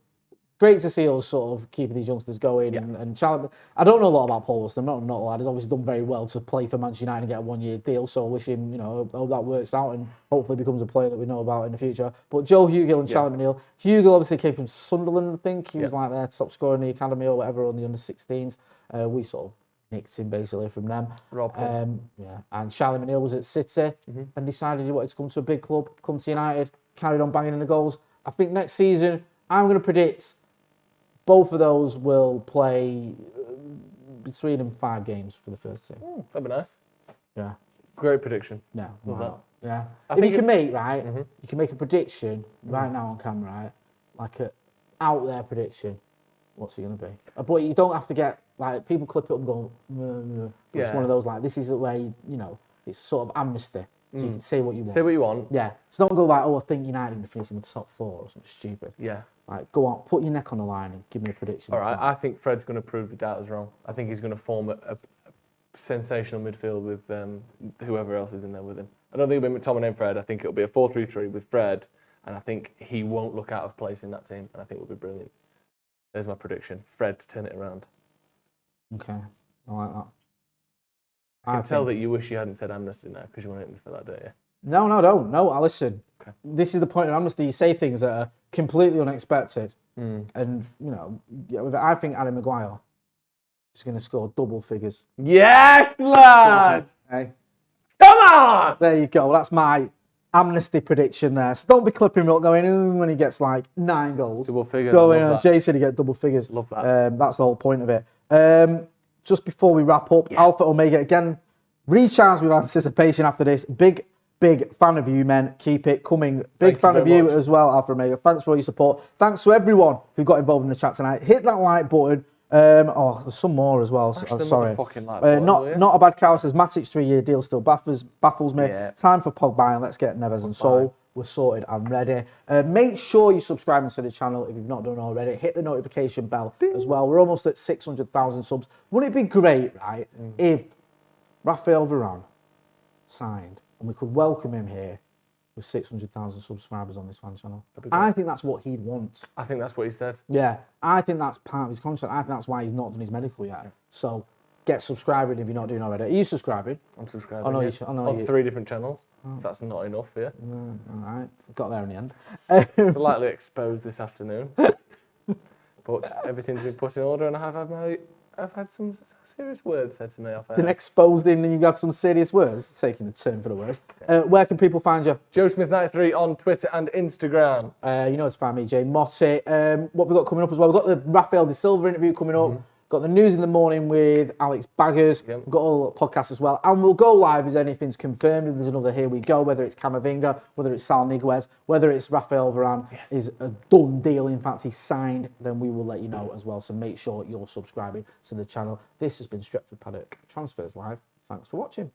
Great to see us sort of keeping these youngsters going. Yeah. And Charlie, I don't know a lot about Paul Woolston. I'm not a lad. He's obviously done very well to play for Manchester United and get a 1-year deal. So I wish him, hope that works out and hopefully becomes a player that we know about in the future. But Joe Hugill and Charlie McNeil. Hugill obviously came from Sunderland, I think. He was like their top scorer in the academy or whatever on the under-16s. We sort of nicked him basically from them. And Charlie McNeil was at City and decided he wanted to come to a big club, come to United, carried on banging in the goals. I think next season, I'm going to predict both of those will play between them 5 games for the first team. That'd be nice. Yeah. Great prediction. Yeah. Love that. Yeah. If you can make, right, you can make a prediction right now on camera, right? Like a out there prediction. what's he going to be? But you don't have to get, like, people clip it up and go, It's one of those, like, this is where, you know, it's sort of amnesty. So you can say what you want. Say what you want. Yeah. So don't go like, I think United are going to finish in the top 4 or something stupid. Yeah. Like, go on, put your neck on the line and give me a prediction. All right, I think Fred's going to prove the doubters wrong. I think he's going to form a sensational midfield with whoever else is in there with him. I don't think it'll be McTominay and Fred. I think it'll be a 4-3-3 with Fred, and I think he won't look out of place in that team, and I think it'll be brilliant. There's my prediction. Fred to turn it around. Okay, I like that. I can tell that you wish you hadn't said amnesty now because you want to hit me for that, don't you? No, don't. No, listen. Okay. This is the point of amnesty. You say things that are completely unexpected. And, you know, I think Harry Maguire is going to score double figures. Yes, lad! Hey. Come on! There you go. That's my amnesty prediction there. So don't be clipping me up going, ooh, when he gets like 9 goals. Double figures. Going, Jay said he get double figures. Love that. That's the whole point of it. Just before we wrap up, Alpha Omega, again, recharged with anticipation after this. Big fan of you, men. Keep it coming. Big fan of you as well, Alpha Omega. Thanks for all your support. Thanks to everyone who got involved in the chat tonight. Hit that like button. There's some more as well. Sorry. Not a bad cow says Matic 3-year deal still baffles me. Yeah. Time for Pogba and let's get Niguez and Saul. We're sorted. I'm ready. Make sure you're subscribing to the channel if you've not done already. Hit the notification bell as well. We're almost at 600,000 subs. Wouldn't it be great, right, if Raphael Varane signed and we could welcome him here with 600,000 subscribers on this fan channel? I think that's what he'd want. I think that's what he said. Yeah, I think that's part of his contract. I think that's why he's not done his medical yet. So get subscribing if you're not doing already. Are you subscribing? I'm subscribing. On 3 different channels. If that's not enough, yeah. All right, got there in the end. Slightly exposed this afternoon, but everything's been put in order, and I've had some serious words said to me off air. Been exposed in, and you got some serious words. Taking a turn for the worst. Where can people find you? Joe Smith 93 on Twitter and Instagram. You know it's find me, Jay Motty. What have we got coming up as well? We've got the Raphael De Silva interview coming up. Got the news in the morning with Alex Baggers. We've got all the podcasts as well. And we'll go live as anything's confirmed. If there's another Here We Go, whether it's CAMAVINGA, whether it's Saul Niguez, whether it's Raphael Varane is a done deal. In fact, he's signed. Then we will let you know as well. So make sure you're subscribing to the channel. This has been Stretford Paddock Transfers Live. Thanks for watching.